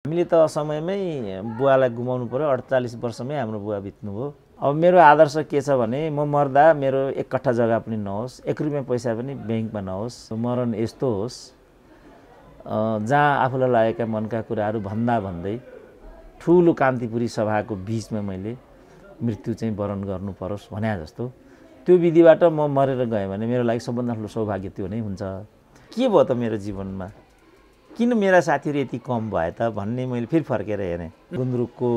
हामीले त समयमै बुवालाई गुमाउनु पर्यो। 48 वर्षमै हाम्रो बुवा बित्नुभयो। अब मेरो आदर्श के छ भने म मर्दा मेरो एक कट्ठा जग्गा पनि नहोस्, 1 रुपैयाँ पैसा पनि ब्याङ्कमा नहोस्। मरण यस्तो होस् जहाँ आफूलाई लागेका मनका कुराहरू भन्दै ठुलो कान्तिपुरी सभाको बीचमा मैले मृत्यु चाहिँ वरण गर्नु परोस् भने जस्तो त्यो विधिबाट म मरेर गएँ भने मेरो लागि सबभन्दा ठुलो सौभाग्य त्यो नै हुन्छ। के भयो त मेरो जीवनमा, किन मेरा साथीहरू यति कम भए त भन्ने मैले फेरि फर्केर हेरेँ। गुन्द्रुकको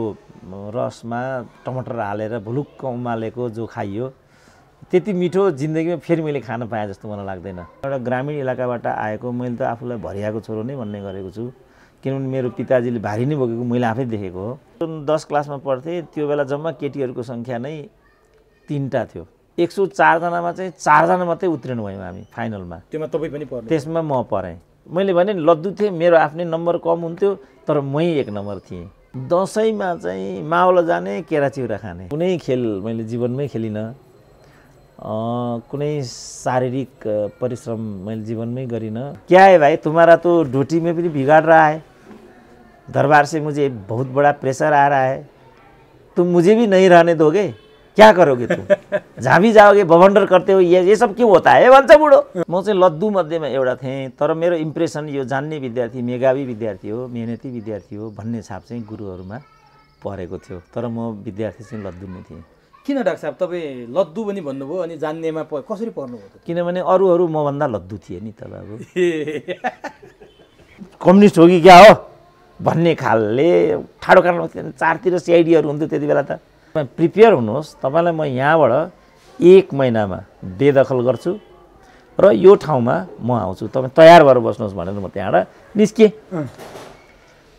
रसमा टमाटर हालेर भुलुक्क उमालेको जो खाइयो त्यति मिठो जिन्दगीमा फेरि मैले खान पाएँ जस्तो मलाई लाग्दैन। एउटा ग्रामीण इलाकाबाट आएको मैले त आफूलाई भरियाको छोरो नै भन्ने गरेको छु, किनभने मेरो पिताजीले भारी नै बोकेको मैले आफै देखेको हो। 10 क्लासमा पढ्थेँ, त्यो बेला जम्मा केटीहरूको सङ्ख्या नै 3टा थियो। 104 जनामा चाहिँ 4 जना मात्रै उत्तीर्ण भयौँ हामी फाइनलमा। त्यसमा म परेँ। मैले भने लद्दु थिएँ, मेरो आफ्नै नम्बर कम हुन्थ्यो तर मै 1 नम्बर थिएँ। दसैँमा चाहिँ मावल जाने, केरा चिउरा खाने। कुनै खेल मैले जीवनमै खेलिनँ, कुनै शारीरिक परिश्रम मैले जीवनमै गरिनँ। क्या है भाई, तुम्हारा तो ड्यूटी में भी बिगाड़ रहा है, दरबार से मुझे बहुत बड़ा प्रेशर आ रहा है, तुम मुझे भी नहीं रहने दोगे, क्या करोगे तुम, जहाँ भी जाओगे बवंडर करते हो, ये सब क्यों होता है भन्छ बुढो। म चाहिँ लद्दु मध्येमा एउटा थिएँ, तर मेरो इम्प्रेसन यो जान्ने विद्यार्थी, मेधावी विद्यार्थी हो, मेहनती विद्यार्थी हो भन्ने छाप चाहिँ गुरुहरूमा परेको थियो। तर म विद्यार्थी चाहिँ लद्दु नै थिएँ। किन डाक्टर साहब तपाईँ लद्दु पनि भन्नुभयो अनि जान्नेमा कसरी पर्नुभयो त? किनभने अरूहरू मभन्दा लद्दु थिए नि त बाबु। कम्युनिस्ट हो कि क्या हो भन्ने खालले ठाडो काट्नु, चारतिर सिआइडीहरू हुन्थ्यो त्यति बेला त। प्रिपेयर हुनुहोस्, तपाईँलाई म यहाँबाट 1 महिनामा बेदखल गर्छु र यो ठाउँमा म आउँछु, तपाईँ तयार भएर बस्नुहोस् भनेर म त्यहाँबाट निस्केँ।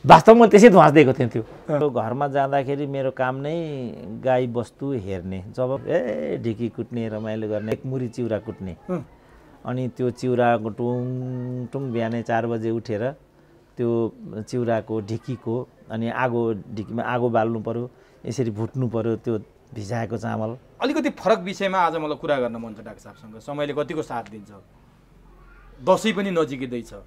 वास्तवमा त्यसै ध्वास दिएको थिएँ। त्यो घरमा जाँदाखेरि मेरो काम नै गाई बस्तु हेर्ने, जब ढिकी कुट्ने, रमाइलो गर्ने, एक मुरी चिउरा कुट्ने, अनि त्यो चिउराको टुङ टुङ बिहानै 4 बजे उठेर त्यो चिउराको ढिकीको अनि ढिकीमा आगो बाल्नु पर्यो, यसरी भुट्नु पर्यो त्यो भिजाएको चामल। अलिकति फरक विषयमा आज मलाई कुरा गर्न मन छ डाक्टर साहबसँग। समयले कतिको साथ दिन्छ, दसैँ पनि नजिकै छ।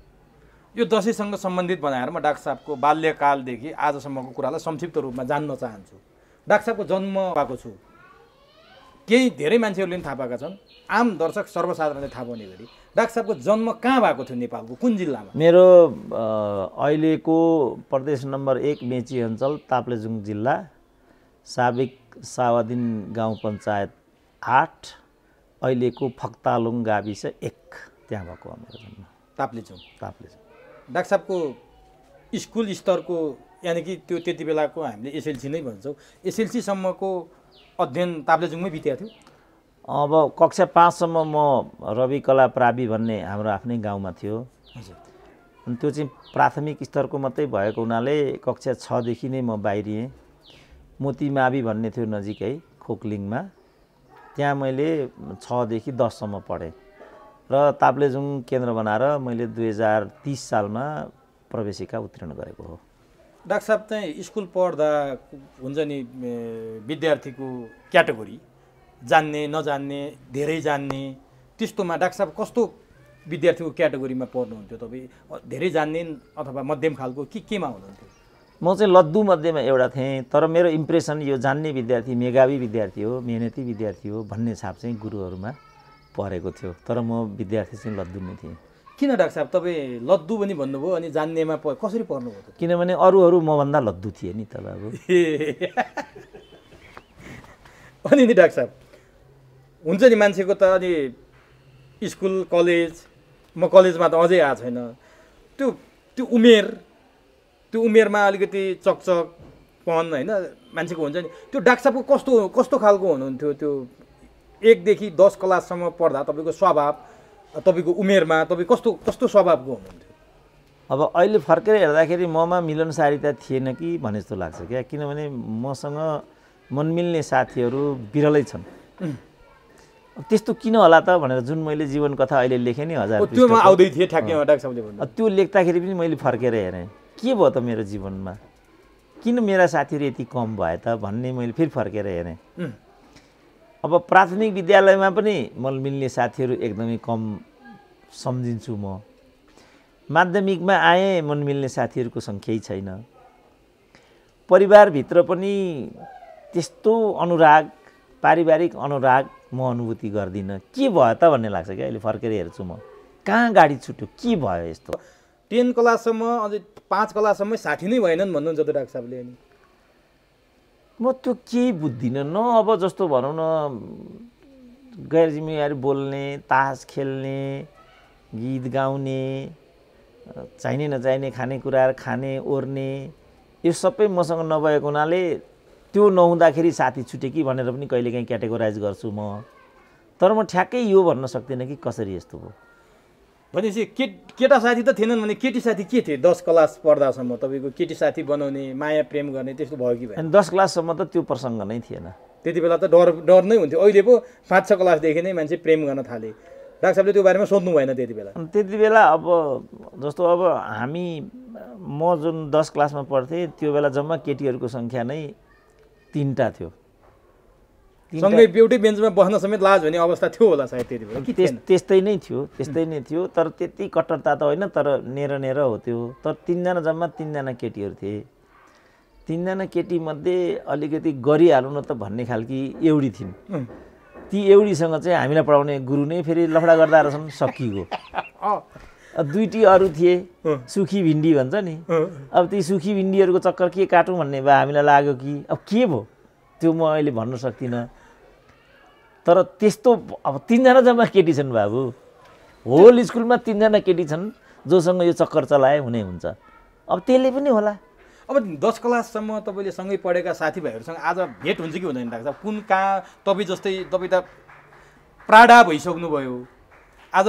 यो दसैँसँग सम्बन्धित बनाएर म डाक्टर साहबको बाल्यकालदेखि आजसम्मको कुरालाई संक्षिप्त रूपमा जान्न चाहन्छु। डाक्टर साहबको जन्म पाएको छु, केही धेरै मान्छेहरूले पनि थाहा पाएका छन्, आम दर्शक सर्वसाधारणले थाहा पाउने गरी डाक्टर साहबको जन्म कहाँ भएको थियो नेपालको कुन जिल्लामा? मेरो अहिलेको प्रदेश नम्बर 1 मेची अञ्चल ताप्लेजुङ जिल्ला, साबिक सावादिन गाउँ पञ्चायत 8, अहिलेको फक्तालुङ गाविस 1, त्यहाँ भएको हो मेरो जन्म। ताप्लेजुङ। डाक्टर साहबको स्कुल स्तरको यानि कि त्यो त्यति बेलाको हामीले एसएलसी नै भन्छौँ, एसएलसीसम्मको अध्ययन ताप्लेजुङमै बितेको थियो। अब कक्षा 5 सम्म म रवि कला प्रावि भन्ने हाम्रो आफ्नै गाउँमा थियो। अनि त्यो चाहिँ प्राथमिक स्तरको मात्रै भएको हुनाले कक्षा 6 देखि नै म बाहिरिएँ। मोतीमावि भन्ने थियो नजिकै खोकलिङमा, त्यहाँ मैले 6 देखि 10 सम्म पढेँ र ताप्लेजुङ केन्द्र बनाएर मैले 2030 सालमा प्रवेशिका उत्तीर्ण गरेको हो। डाक्टर साहब चाहिँ स्कुल पढ्दा हुन्छ नि विद्यार्थीको क्याटेगोरी जान्ने नजान्ने धेरै जान्ने, त्यस्तोमा डाक्टर साहब कस्तो विद्यार्थीको क्याटेगोरीमा पढ्नुहुन्थ्यो तपाईँ? धेरै जान्ने अथवा मध्यम खालको केमा हुनुहुन्थ्यो? म चाहिँ लद्दु मध्येमा एउटा थिएँ, तर मेरो इम्प्रेसन यो जान्ने विद्यार्थी, मेधावी विद्यार्थी हो, मेहनती विद्यार्थी हो भन्ने छाप चाहिँ गुरुहरूमा परेको थियो। तर म विद्यार्थी चाहिँ लद्दु नै थिएँ। किन डाक्टर साहब तपाईँ लद्दु पनि भन्नुभयो अनि जान्नेमा कसरी पर्नुभयो त? किनभने अरूहरू मभन्दा लद्दु थिए नि त बाबु। अनि नि डाक्टर साहब हुन्छ नि मान्छेको त अनि स्कुल कलेज, म कलेजमा त अझै आएको छैन, त्यो उमेरमा अलिकति चकचकपन होइन मान्छेको हुन्छ नि, त्यो डाक्टर साहबको कस्तो खालको हुनुहुन्थ्यो? त्यो 1 देखि 10 क्लाससम्म पढ्दा तपाईँको स्वभाव, तपाईँको उमेरमा तपाईँ कस्तो स्वभावको हुनुहुन्थ्यो? अब अहिले फर्केर हेर्दाखेरि ममा मिलनसारिता थिएन कि भने जस्तो लाग्छ क्या, किनभने मसँग मनमिल्ने साथीहरू बिरलै छन्। त्यस्तो किन होला त भनेर जुन मैले जीवन कथा अहिले लेखेँ नि 1000 त्योमा आउँदै थिएँ ठ्याक्कै डाक्टर साहबले भन्नु। त्यो लेख्दाखेरि पनि मैले फर्केर हेरेँ, के भयो त मेरो जीवनमा, किन मेरा साथीहरू यति कम भए त भन्ने मैले फेरि फर्केर हेरेँ। अब प्राथमिक विद्यालयमा पनि मलाई मिल्ने साथीहरू एकदमै कम सम्झिन्छु म। माध्यमिकमा आएँ, मन मिल्ने साथीहरूको सङ्ख्यै छैन। परिवारभित्र पनि त्यस्तो अनुराग पारिवारिक अनुराग म अनुभूति गर्दिनँ। के भयो त भन्ने लाग्छ क्या अहिले फर्केर हेर्छु म, कहाँ गाडी छुट्यो, के भयो यस्तो। 10 क्लाससम्म अझै 5 क्लाससम्म साथी नै भएनन् भन्नुहुन्छ त डाक्टर साहबले। अनि म त्यो केही बुझ्दिनँ न। अब जस्तो भनौँ न गैर जिम्मेवारी बोल्ने, तास खेल्ने, गीत गाउने, चाहिने नचाहिने खानेकुराहरू खाने ओर्ने, यो सबै मसँग नभएको हुनाले त्यो नहुँदाखेरि साथी छुटे कि भनेर पनि कहिलेकाहीँ क्याटेगोराइज गर्छु म। तर म ठ्याक्कै यो भन्न सक्दिनँ कि कसरी यस्तो भयो। भनेपछि केटा साथी त थिएनन् भने केटी साथी के थिए? 10 क्लास पढ्दासम्म तपाईँको केटी साथी बनाउने, माया प्रेम गर्ने त्यस्तो भयो कि भएन? अनि 10 क्लाससम्म त त्यो प्रसङ्ग नै थिएन। त्यति बेला त डर नै हुन्थ्यो। अहिले पो 5-6 क्लासदेखि नै मान्छे प्रेम गर्न थाले। डाक्टर साहबले त्यो बारेमा सोध्नु भएन त्यति बेला? त्यति बेला अब जस्तो अब म जुन 10 क्लासमा पढ्थेँ त्यो बेला जम्मा केटीहरूको सङ्ख्या नै 3टा थियो। सँगै एउटै बेन्चमा बस्न समेत लाज भन्ने अवस्था थियो होला सायद त्यति बेला। त्यस्तै नै थियो। तर त्यति कट्टरता त होइन, तर नेर हो त्यो। तर 3जना जम्मा 3जना केटीहरू थिए। 3जना केटीमध्ये अलिकति गरिहालौँ न त भन्ने खालकी एउटी थिइन्। ती एउटीसँग चाहिँ हामीलाई पढाउने गुरु नै फेरि लफडा गर्दा रहेछन्, सकिएको। 2टी अरू थिए, सुखी भिन्डी भन्छ नि। अब ती सुखी भिन्डीहरूको चक्कर के काटौँ भन्ने भए हामीलाई लाग्यो कि अब के भयो त्यो म अहिले भन्न सक्दिनँ। तर त्यस्तो अब 3जना जम्मा केटी छन् बाबु, होल स्कुलमा 3जना केटी छन् जोसँग यो चक्कर चलाए हुने हुन्छ। अब त्यसले पनि होला। अब 10 क्लाससम्म तपाईँले सँगै पढेका साथीभाइहरूसँग आज भेट हुन्छ कि हुँदैन डाक्टर साहब? कुन कहाँ तपाईँ जस्तै तपाईँ त प्राडा भइसक्नुभयो। आज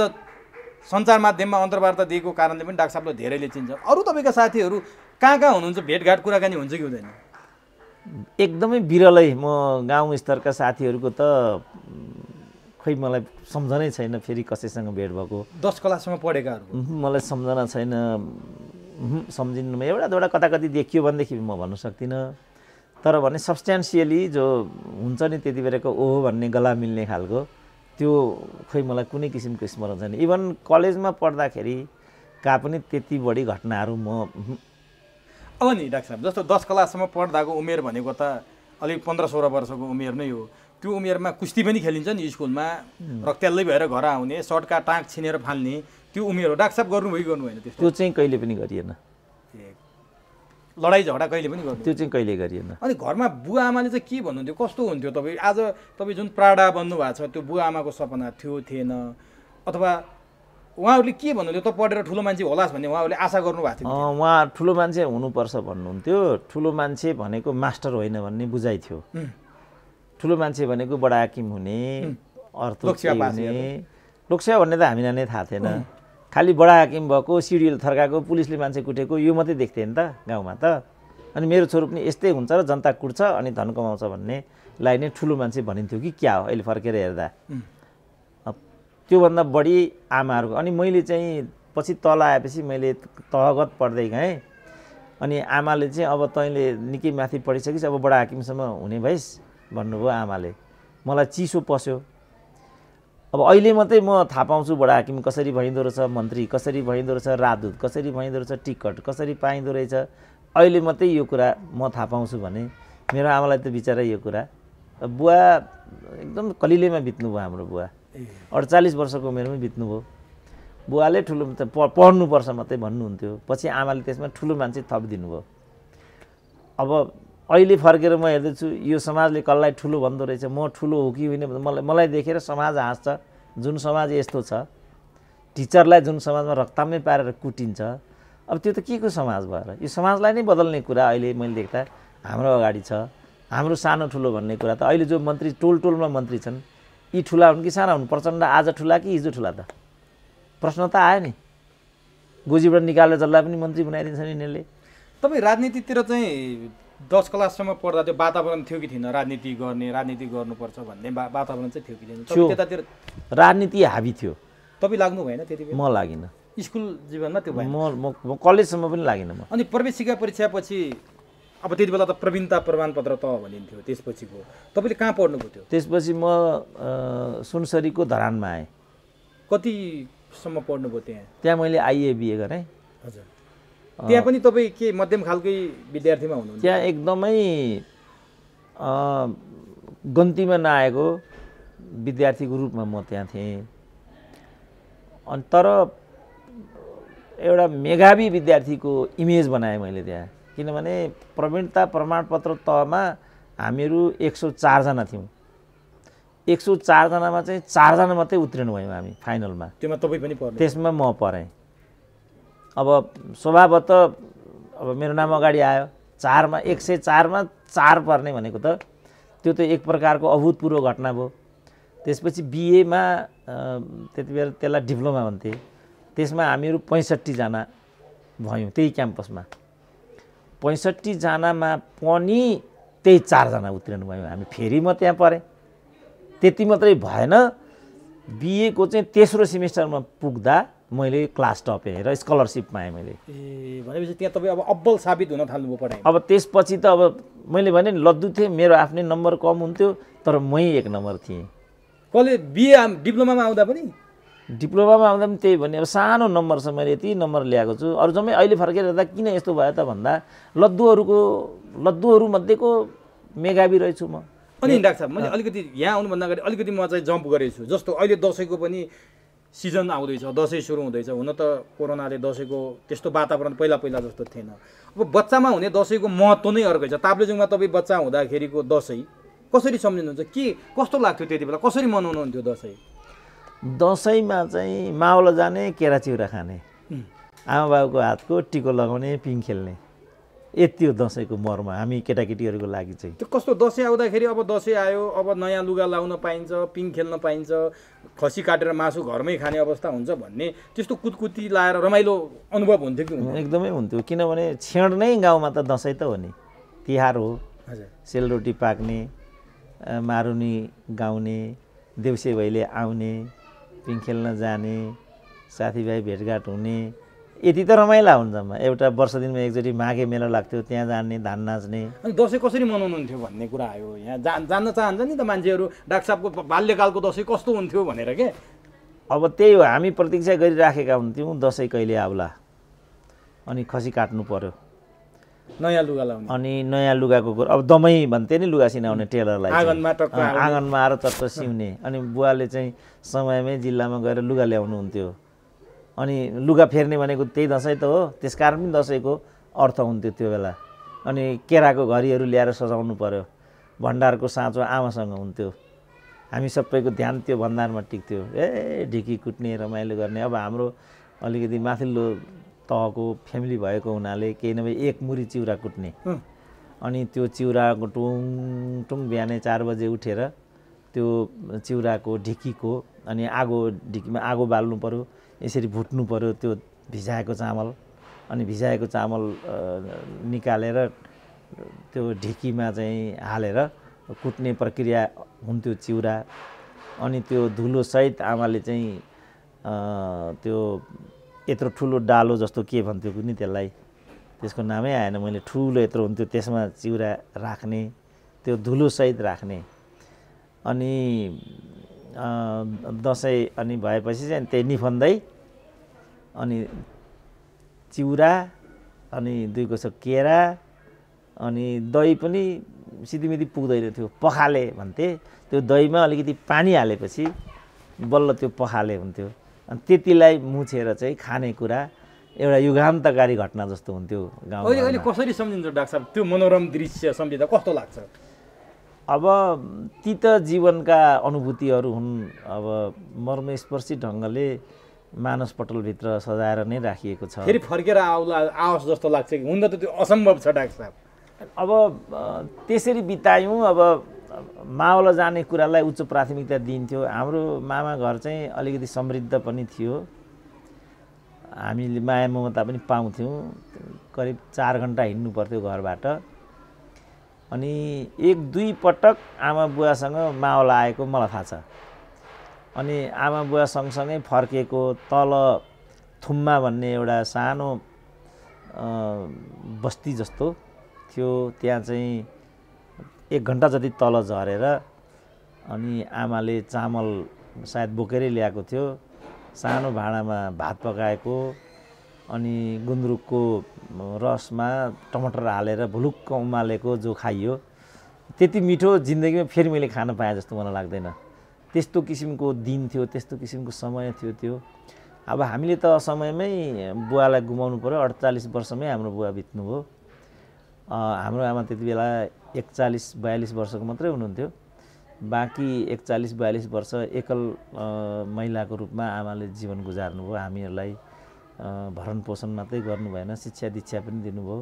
सञ्चार माध्यममा अन्तर्वार्ता दिएको कारणले पनि डाक्टर साहबलाई धेरैले चिन्छ। अरू तपाईँका साथीहरू कहाँ कहाँ हुनुहुन्छ? भेटघाट कुराकानी हुन्छ कि हुँदैन? एकदमै बिरलै। म गाउँ स्तरका साथीहरूको त खै मलाई सम्झनै छैन फेरि कसैसँग भेट भएको। 10 क्लाससम्म पढेकाहरू मलाई सम्झना छैन, सम्झिनु। एउटा दुईवटा कता कति देखियो भनेदेखि म भन्न सक्दिनँ। तर भने सब्सट्यान्सियली जो हुन्छ नि त्यति बेलाको ओहो भन्ने गला मिल्ने खालको त्यो खै मलाई कुनै किसिमको स्मरण छैन। इभन कलेजमा पढ्दाखेरि का पनि त्यति बढी घटनाहरू म अब नि डाक्टर साहब जस्तो 10 क्लाससम्म पढ्दाको उमेर भनेको त अलिक 15-16 वर्षको उमेर नै हो। त्यो उमेरमा कुस्ती पनि खेलिन्छ नि स्कुलमा, रक्त्याल्लै भएर घर आउने, सर्टका टाँक छिनेर फाल्ने त्यो उमेर हो। डाक्टर साहब गर्नुभयो कि गर्नु भएन त्यस्तो? त्यो चाहिँ कहिले पनि गरिएन। लडाइँ झगडा कहिले पनि गर्नु? त्यो चाहिँ कहिले गरिएन। अनि घरमा बुवा आमाले चाहिँ के भन्नुहुन्थ्यो? कस्तो हुन्थ्यो तपाईँ? आज तपाईँ जुन प्राडा बन्नु भएको छ त्यो बुवा आमाको सपना थियो थिएन? अथवा उहाँहरूले के भन्नुहुन्थ्यो? त पढेर ठुलो मान्छे होलास् भन्ने उहाँहरूले आशा गर्नुभएको थियो? उहाँ ठुलो मान्छे हुनुपर्छ भन्नुहुन्थ्यो। ठुलो मान्छे भनेको मास्टर होइन भन्ने बुझाइ थियो। ठुलो मान्छे भनेको बडा हाकिम हुने, अर्थोक्सी हुने, लोकसेवा भन्ने त हामीलाई नै थाहा थिएन। खालि बडा हाकिम भएको, सिडिएल थर्काएको, पुलिसले मान्छे कुटेको यो मात्रै देख्थेँ नि त गाउँमा त। अनि मेरो छोरो पनि यस्तै हुन्छ र जनता कुट्छ अनि धन कमाउँछ भन्नेलाई नै ठुलो मान्छे भनिन्थ्यो कि क्या हो अहिले फर्केर हेर्दा। त्योभन्दा बढी आमाहरूको। अनि मैले चाहिँ पछि तल आएपछि मैले तहगत पढ्दै गएँ। अनि आमाले चाहिँ अब तैँले निकै माथि पढिसकिस्, अब बडा हाकिमसम्म हुने भइस् भन्नुभयो आमाले। मलाई चिसो पस्यो। अब अहिले मात्रै म थाहा पाउँछु बडा हाकिम कसरी भइँदो रहेछ, मन्त्री कसरी भइँदो रहेछ, राजदूत कसरी भइँदो रहेछ, टिकट कसरी पाइँदो रहेछ, अहिले मात्रै यो कुरा म थाहा पाउँछु भने मेरो आमालाई त बिचरा यो कुरा। बुवा एकदम कलिलेमा बित्नुभयो हाम्रो बुवा। 48 वर्षको उमेरमै बित्नुभयो। बुवाले ठुलो पढ्नुपर्छ मात्रै भन्नुहुन्थ्यो। पछि आमाले त्यसमा ठुलो मान्छे थपिदिनु भयो। अब अहिले फर्केर म हेर्दैछु यो समाजले कसलाई ठुलो भन्दो रहेछ, म ठुलो हो कि होइन मलाई देखेर समाज हाँस्छ। जुन समाज यस्तो छ, टिचरलाई जुन समाजमा रक्तामै पारेर कुटिन्छ, अब त्यो त के को समाज भएर? यो समाजलाई नै बदल्ने कुरा अहिले मैले देख्दा हाम्रो अगाडि छ। हाम्रो सानो ठुलो भन्ने कुरा त अहिले जो मन्त्री टोलमा मन्त्री छन् यी ठुला हुन् कि साना हुन्? प्रचण्ड आज ठुला कि हिजो ठुला त? प्रश्न त आयो नि। गोजीबाट निकालेर जसलाई पनि मन्त्री बनाइदिन्छ नि यिनीहरूले। तपाईँ राजनीतितिर चाहिँ 10 क्लाससम्म पढ्दा त्यो वातावरण थियो कि थिएन? राजनीति गर्नुपर्छ भन्ने वातावरण चाहिँ थियो कि थिएन? त्यतातिर राजनीति हाबी थियो। तपाईँ लाग्नु भएन त्यति बेला? म लागिनँ। स्कुल जीवनमा त्यो भएन? म कलेजसम्म पनि लागिनँ म। अनि प्रवेशिका परीक्षापछि अब त्यति बेला त प्रवीणता प्रमाणपत्र त भनिन्थ्यो त्यसपछिको। तपाईँले कहाँ पढ्नुभयो त्यो? त्यसपछि म सुनसरीको धरानमा आएँ। कतिसम्म पढ्नुभयो त्यहाँ? त्यहाँ मैले आइए बिए गरेँ। हजुर। त्यहाँ पनि तपाईँ के मध्यम खालकै विद्यार्थीमा हुनुहुन्छ? त्यहाँ एकदमै गन्तीमा नआएको विद्यार्थीको रूपमा म त्यहाँ थिएँ। अनि तर एउटा मेधावी विद्यार्थीको इमेज बनाएँ मैले त्यहाँ, किनभने प्रवीणता प्रमाणपत्र तहमा हामीहरू 104 जना थियौँ। 104 जनामा चाहिँ 4 जना मात्रै उत्तीर्ण भयौँ हामी फाइनलमा। त्यसमा तपाईँ पनि पर्नु? त्यसमा म परेँ। अब स्वभावतः अब मेरो नाम अगाडि आयो, 104 मा 4 पर्ने भनेको त त्यो त एक प्रकारको अभूतपूर्व घटना भयो। त्यसपछि बिएमा त्यति बेला त्यसलाई डिप्लोमा भन्थे, त्यसमा हामीहरू 65 जना भयौँ त्यही क्याम्पसमा। 65 जनामा पनि त्यही 4 जना उत्तीर्ण भयौँ हामी। फेरि म त्यहाँ परेँ। त्यति मात्रै भएन, बिएको चाहिँ तेस्रो सेमिस्टरमा पुग्दा मैले क्लास टप हेरेर स्कलरसिप पाएँ मैले। ए भनेपछि त्यहाँ तपाईँ अब अब्बल साबित हुन थाल्नुभयो पढाइ? अब त्यसपछि त अब मैले भने लद्दु थिएँ, मेरो आफ्नै नम्बर कम हुन्थ्यो, तर मै 1 नम्बर थिएँ। कलेज बिए डिप्लोमामा आउँदा पनि? डिप्लोमामा आउँदा पनि त्यही भने अब सानो नम्बर छ, मैले यति नम्बर ल्याएको छु। अरू जम्मै अहिले फर्केर हेर्दा किन यस्तो भयो त भन्दा लद्दुहरूमध्येको मेधावी रहेछु म। अनि डाक्टर साहब, मैले अलिकति यहाँ आउनुभन्दा अगाडि अलिकति म चाहिँ जम्प गरेछु। जस्तो अहिले दसैँको पनि सिजन आउँदैछ, दसैँ सुरु हुँदैछ। हुन त कोरोनाले दसैँको त्यस्तो वातावरण पहिला जस्तो थिएन। अब बच्चामा हुने दसैँको महत्त्व नै अर्कै छ। ताप्लेजुङमा तपाईँ बच्चा हुँदाखेरिको दसैँ कसरी सम्झिनुहुन्छ? के कस्तो लाग्थ्यो त्यति बेला? कसरी मनाउनुहुन्थ्यो दसैँ? दसैँमा चाहिँ मावल जाने, केरा चिउरा खाने, आमा बाबुको हातको टिको लगाउने, पिङ खेल्ने, यति हो दसैँको मर्म हामी केटाकेटीहरूको लागि चाहिँ। त्यो कस्तो दसैँ आउँदाखेरि अब दसैँ आयो, अब नयाँ लुगा लाउन पाइन्छ, पिङ खेल्न पाइन्छ, खसी काटेर मासु घरमै खाने अवस्था हुन्छ भन्ने त्यस्तो कुतकुती लाएर रमाइलो अनुभव हुन्थ्यो कि? एकदमै हुन्थ्यो, किनभने छेड नै गाउँमा त दसैँ त हो नि, तिहार हो। सेलरोटी पाक्ने, मारुनी गाउने, देउसे भैले आउने, पिङ खेल्न जाने, साथीभाइ भेटघाट हुने, यति त रमाइला हुन्छमा। एउटा वर्ष दिनमा एकचोटि माघे मेला लाग्थ्यो, त्यहाँ जाने, धान नाच्ने। अनि दसैँ कसरी मनाउनुहुन्थ्यो भन्ने कुरा आयो। यहाँ जान्न चाहन्छ नि त मान्छेहरू, डाक्टर साहबको बाल्यकालको दसैँ कस्तो हुन्थ्यो भनेर के। अब त्यही हो, हामी प्रतीक्षा गरिराखेका हुन्थ्यौँ दसैँ कहिले आउला, अनि खसी काट्नु पर्यो, नयाँ लुगा लाउने, अनि नयाँ लुगाको कुरो। अब दमै भन्थे नि लुगा सिनाउने टेलरलाई, आँगनमा आएर चट्ट सिउने। अनि बुवाले चाहिँ समयमै जिल्लामा गएर लुगा ल्याउनु हुन्थ्यो। अनि लुगा फेर्ने भनेको त्यही दसैँ त हो, त्यसकारण पनि दसैँको अर्थ हुन्थ्यो त्यो बेला। अनि केराको घरीहरू ल्याएर सजाउनु पर्यो, भण्डारको साँचो आमासँग हुन्थ्यो। हामी सबैको ध्यान त्यो भण्डारमा टिक्थ्यो। ढिकी कुट्ने, रमाइलो गर्ने। अब हाम्रो अलिकति माथिल्लो तहको फ्यामिली भएको हुनाले केही नभए 1 मुरी चिउरा कुट्ने, अनि त्यो चिउराको टुङ टुङ बिहानै 4 बजे उठेर त्यो चिउराको ढिकीको, अनि ढिकीमा आगो बाल्नु पर्यो, यसरी भुट्नु पर्यो त्यो भिजाएको चामल। अनि भिजाएको चामल निकालेर त्यो ढिकीमा चाहिँ हालेर कुट्ने प्रक्रिया हुन्थ्यो चिउरा। अनि त्यो धुलोसहित आमाले चाहिँ त्यो यत्रो ठुलो डालो जस्तो के भन्थ्यो कुनि त्यसलाई, त्यसको नामै आएन मैले, ठुलो यत्रो हुन्थ्यो, त्यसमा चिउरा राख्ने, त्यो धुलोसहित राख्ने। अनि दसैँ अनि भएपछि चाहिँ त्यही निफन्दै, अनि चिउरा, अनि 2 कोसो केरा, अनि दही पनि सिधीमिधी पुग्दैन थियो, पखाले भन्थे। त्यो दहीमा अलिकति पानी हालेपछि बल्ल त्यो पखाले हुन्थ्यो। अनि त्यतिलाई मुछेर चाहिँ खानेकुरा एउटा युगान्तकारी घटना जस्तो हुन्थ्यो गाउँमा। अहिले कसरी सम्झिन्छ डाक्टर साहब त्यो मनोरम दृश्य सम्झिँदा कस्तो लाग्छ? अब ती त जीवनका अनुभूतिहरू हुन्। अब मर्मस्पर्शी ढङ्गले मानसपटलभित्र सजाएर नै राखिएको छ। फेरि फर्केर आओस् जस्तो लाग्छ कि हुन त त्यो असम्भव छ डाक्टर साहब। अब त्यसरी बितायौँ। अब मावल जाने कुरालाई उच्च प्राथमिकता दिन्थ्यो। हाम्रो मामा घर चाहिँ अलिकति समृद्ध पनि थियो, हामीले माया ममता पनि पाउँथ्यौँ। करिब 4 घन्टा हिँड्नु पर्थ्यो घरबाट। अनि 1-2 पटक आमा बुवासँग मावल आएको मलाई थाहा छ। अनि आमा बुवा सँगसँगै फर्केको तल थुम्मा भन्ने एउटा सानो बस्ती जस्तो थियो, त्यहाँ चाहिँ 1 घन्टा जति तल झरेर अनि आमाले चामल सायद बोकेरै ल्याएको थियो, सानो भाँडामा भात पकाएको, अनि गुन्द्रुकको रसमा टमाटर हालेर भुलुक्क उमालेको जो खाइयो त्यति मिठो जिन्दगीमा फेरि मैले खान पाएँ जस्तो मलाई लाग्दैन। त्यस्तो किसिमको दिन थियो, त्यस्तो किसिमको समय थियो त्यो। अब हामीले त समयमै बुवालाई गुमाउनु पर्यो। 48 वर्षमै हाम्रो बुवा बित्नुभयो। हाम्रो आमा त्यति बेला 41-42 वर्षको मात्रै हुनुहुन्थ्यो। बाँकी 41-42 वर्ष एकल महिलाको रूपमा आमाले जीवन गुजार्नुभयो। हामीहरूलाई भरण पोषण मात्रै गर्नु भएन, शिक्षा दीक्षा पनि दिनुभयो,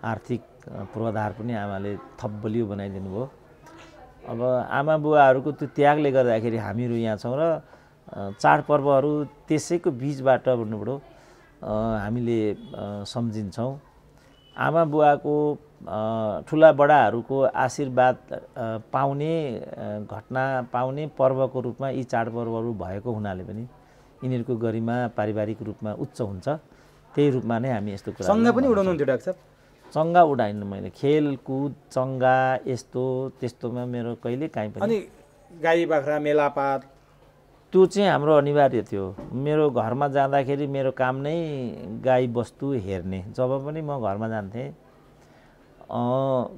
आर्थिक पूर्वाधार पनि आमाले थप बलियो बनाइदिनु भयो। अब आमा बुवाहरूको त्यो त्यागले गर्दाखेरि हामीहरू यहाँ छौँ र चाडपर्वहरू त्यसैको बीचबाट भन्नुभयो हामीले सम्झिन्छौँ। आमा बुवाको ठुला बडाहरूको आशीर्वाद पाउने घटना पाउने पर्वको रूपमा यी चाडपर्वहरू भएको हुनाले पनि यिनीहरूको गरिमा पारिवारिक रूपमा उच्च हुन्छ। त्यही रूपमा नै हामी यस्तो कुरा सँगै पनि उडाउनुहुन्थ्यो डाक्टर साहब? चङ्गा उडाइनु मैले, खेलकुद चङ्गा यस्तो त्यस्तोमा मेरो कहिले काहीँ पनि। अनि गाई बाख्रा मेलापात त्यो चाहिँ हाम्रो अनिवार्य थियो। मेरो घरमा जाँदाखेरि मेरो काम नै गाई बस्तु हेर्ने। जब पनि म घरमा जान्थेँ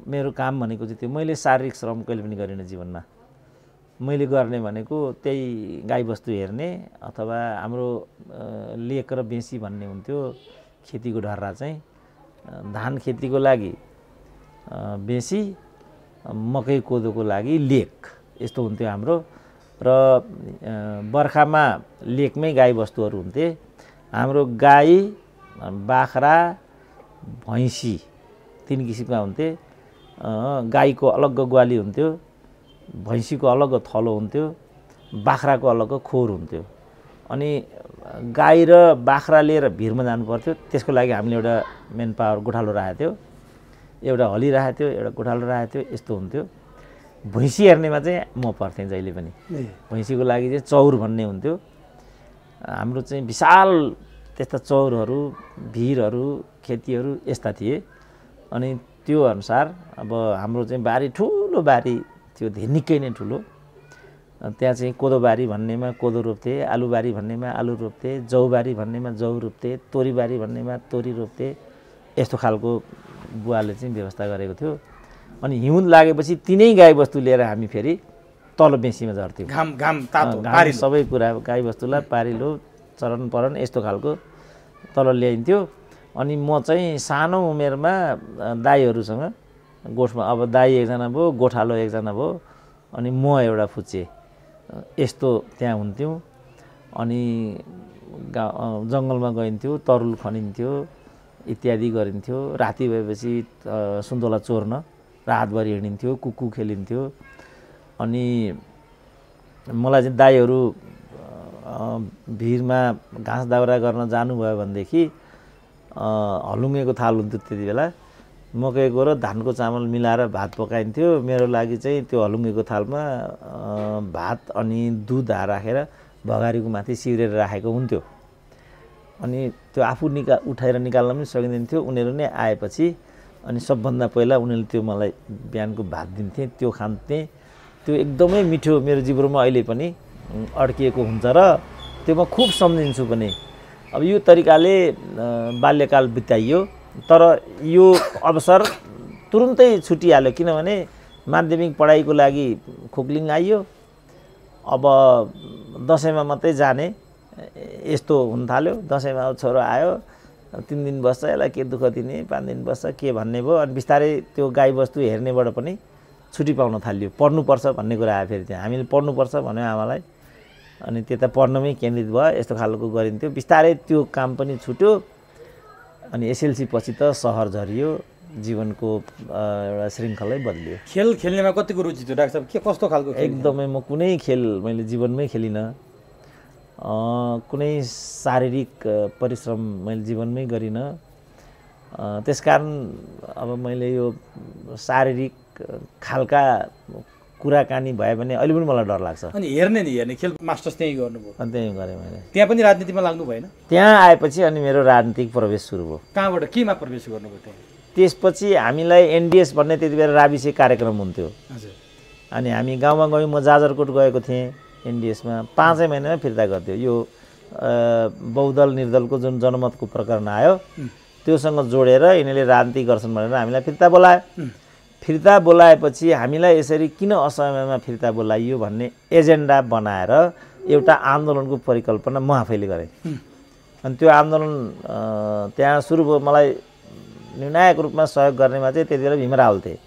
मेरो काम भनेको चाहिँ त्यो। मैले शारीरिक श्रम कहिले पनि गरिनँ जीवनमा। मैले गर्ने भनेको त्यही गाई बस्तु हेर्ने अथवा हाम्रो लेक र बेसी भन्ने हुन्थ्यो खेतीको ढर्रा चाहिँ। धान खेतीको लागि बेसी, मकै कोदोको लागि लेक, यस्तो हुन्थ्यो हाम्रो। र बर्खामा लेकमै गाई बस्तुहरू हुन्थे। हाम्रो गाई बाख्रा भैँसी 3 किसिमका हुन्थे। गाईको अलग्ग ग्वाली हुन्थ्यो, भैँसीको अलग्ग थलो हुन्थ्यो, बाख्राको अलग्ग खोर हुन्थ्यो। अनि गाई र बाख्रा लिएर भिरमा जानु पर्थ्यो। त्यसको लागि हामीले एउटा मेन पावर गोठालो राखेको थियो, एउटा हली राखेको थियो, एउटा गोठालो राखेको थियो, यस्तो हुन्थ्यो। भैँसी हेर्नेमा चाहिँ म पर्थेँ जहिले पनि। भैँसीको लागि चाहिँ चौर भन्ने हुन्थ्यो। हाम्रो चाहिँ विशाल त्यस्ता चौरहरू, भिरहरू, खेतीहरू यस्ता थिए। अनि त्यो अनुसार अब हाम्रो चाहिँ बारी ठुलो बारी थियो, निकै नै ठुलो। त्यहाँ चाहिँ कोदोबारी भन्नेमा कोदो रोप्थे, आलुबारी भन्नेमा आलु रोप्थे, जौबारी भन्नेमा जौ रोप्थे, तोरीबारी भन्नेमा तोरी रोप्थे। यस्तो खालको बुवाले चाहिँ व्यवस्था गरेको थियो। अनि हिउँ लागेपछि तिनै गाई बस्तु लिएर हामी फेरि तल बेसीमा झर्थ्यौँ। घाम तातो सबै कुरा गाई बस्तुलाई पारिलो चरन परन यस्तो खालको तल ल्याइन्थ्यो। अनि म चाहिँ सानो उमेरमा दाईहरूसँग गोठमा, अब दाई एकजना भयो, गोठालो एकजना भयो, अनि म एउटा फुच्चे, यस्तो त्यहाँ हुन्थ्यौँ। अनि जङ्गलमा गइन्थ्यो, तरुल खनिन्थ्यो इत्यादि गरिन्थ्यो। राति भएपछि सुन्तला चोर्न रातभरि हिँडिन्थ्यो, कुक्कु खेलिन्थ्यो। अनि मलाई चाहिँ दाईहरू भिरमा घाँस दाउरा गर्न जानुभयो भनेदेखि हलुङ्गेको थाल हुन्थ्यो त्यति बेला। मकैको र धानको चामल मिलाएर भात पकाइन्थ्यो। मेरो लागि चाहिँ त्यो हलुङ्गेको थालमा भात अनि दुध राखेर भगारीको माथि सिउरेर राखेको हुन्थ्यो। अनि त्यो आफू उठाएर निकाल्न पनि सकिँदैन थियो। उनीहरू नै आएपछि अनि सबभन्दा पहिला उनीहरूले त्यो मलाई बिहानको भात दिन्थे, त्यो खान्थेँ। त्यो एकदमै मिठो मेरो जिब्रोमा अहिले पनि अड्किएको हुन्छ र त्यो म खुब सम्झिन्छु पनि। अब यो तरिकाले बाल्यकाल बिताइयो। तर यो अवसर तुरुन्तै छुटिहाल्यो, किनभने माध्यमिक पढाइको लागि खोक्लिङ आइयो। अब दसैँमा मात्रै जाने यस्तो हुन थाल्यो। दसैँमा छोरो आयो, 3 दिन बस्छ, यसलाई के दुःख दिने, 5 दिन बस्छ के भन्ने भयो। अनि बिस्तारै त्यो गाई बस्तु हेर्नेबाट पनि छुट्टी पाउन थाल्यो। पढ्नुपर्छ भन्ने कुरा आयो। फेरि चाहिँ हामीले पढ्नुपर्छ भन्यो आमालाई, अनि त्यता पढ्नमै केन्द्रित भयो। यस्तो खालको गरिन्थ्यो। बिस्तारै त्यो काम पनि छुट्यो। अनि एसएलसी पछि त सहर झरियो, जीवनको एउटा श्रृङ्खलै बदलियो। खेल खेल्नेमा कतिको रुचि थियो डाक्टर साहब? के कस्तो खालको? एकदमै म कुनै खेल मैले जीवनमै खेलिनँ। कुनै शारीरिक परिश्रम मैले जीवनमै गरिनँ। त्यसकारण अब मैले यो शारीरिक खालका कुराकानी भयो भने अहिले पनि मलाई डर लाग्छ। अनि हेर्ने खेल मास्टर्स त्यहीँ गर्नुभयो? अनि त्यहीँ गरेँ मैले। त्यहाँ पनि राजनीतिमा लाग्नु भएन? त्यहाँ आएपछि अनि मेरो राजनीतिक प्रवेश सुरु भयो। कहाँबाट केमा प्रवेश गर्नुभयो त्यहाँ? त्यसपछि हामीलाई एनडिएस भन्ने त्यति बेला राबिसे कार्यक्रम हुन्थ्यो। हजुर। अनि हामी गाउँमा गयौँ। म जाजरकोट गएको थिएँ एनडिएसमा, 5 महिनामा फिर्ता गर्थ्यो। यो बहुदल निर्दलको जुन जनमतको प्रकरण आयो त्योसँग जोडेर यिनीहरूले राजनीति गर्छन् भनेर हामीलाई फिर्ता बोलायो। फिर्ता बोलाएपछि हामीलाई यसरी किन असमयमा फिर्ता बोलाइयो भन्ने एजेन्डा बनाएर एउटा आन्दोलनको परिकल्पना म आफैले गरेँ। अनि त्यो आन्दोलन त्यहाँ सुरु भयो। मलाई निर्णायक रूपमा सहयोग गर्नेमा चाहिँ त्यति बेला भीम रावल थिए।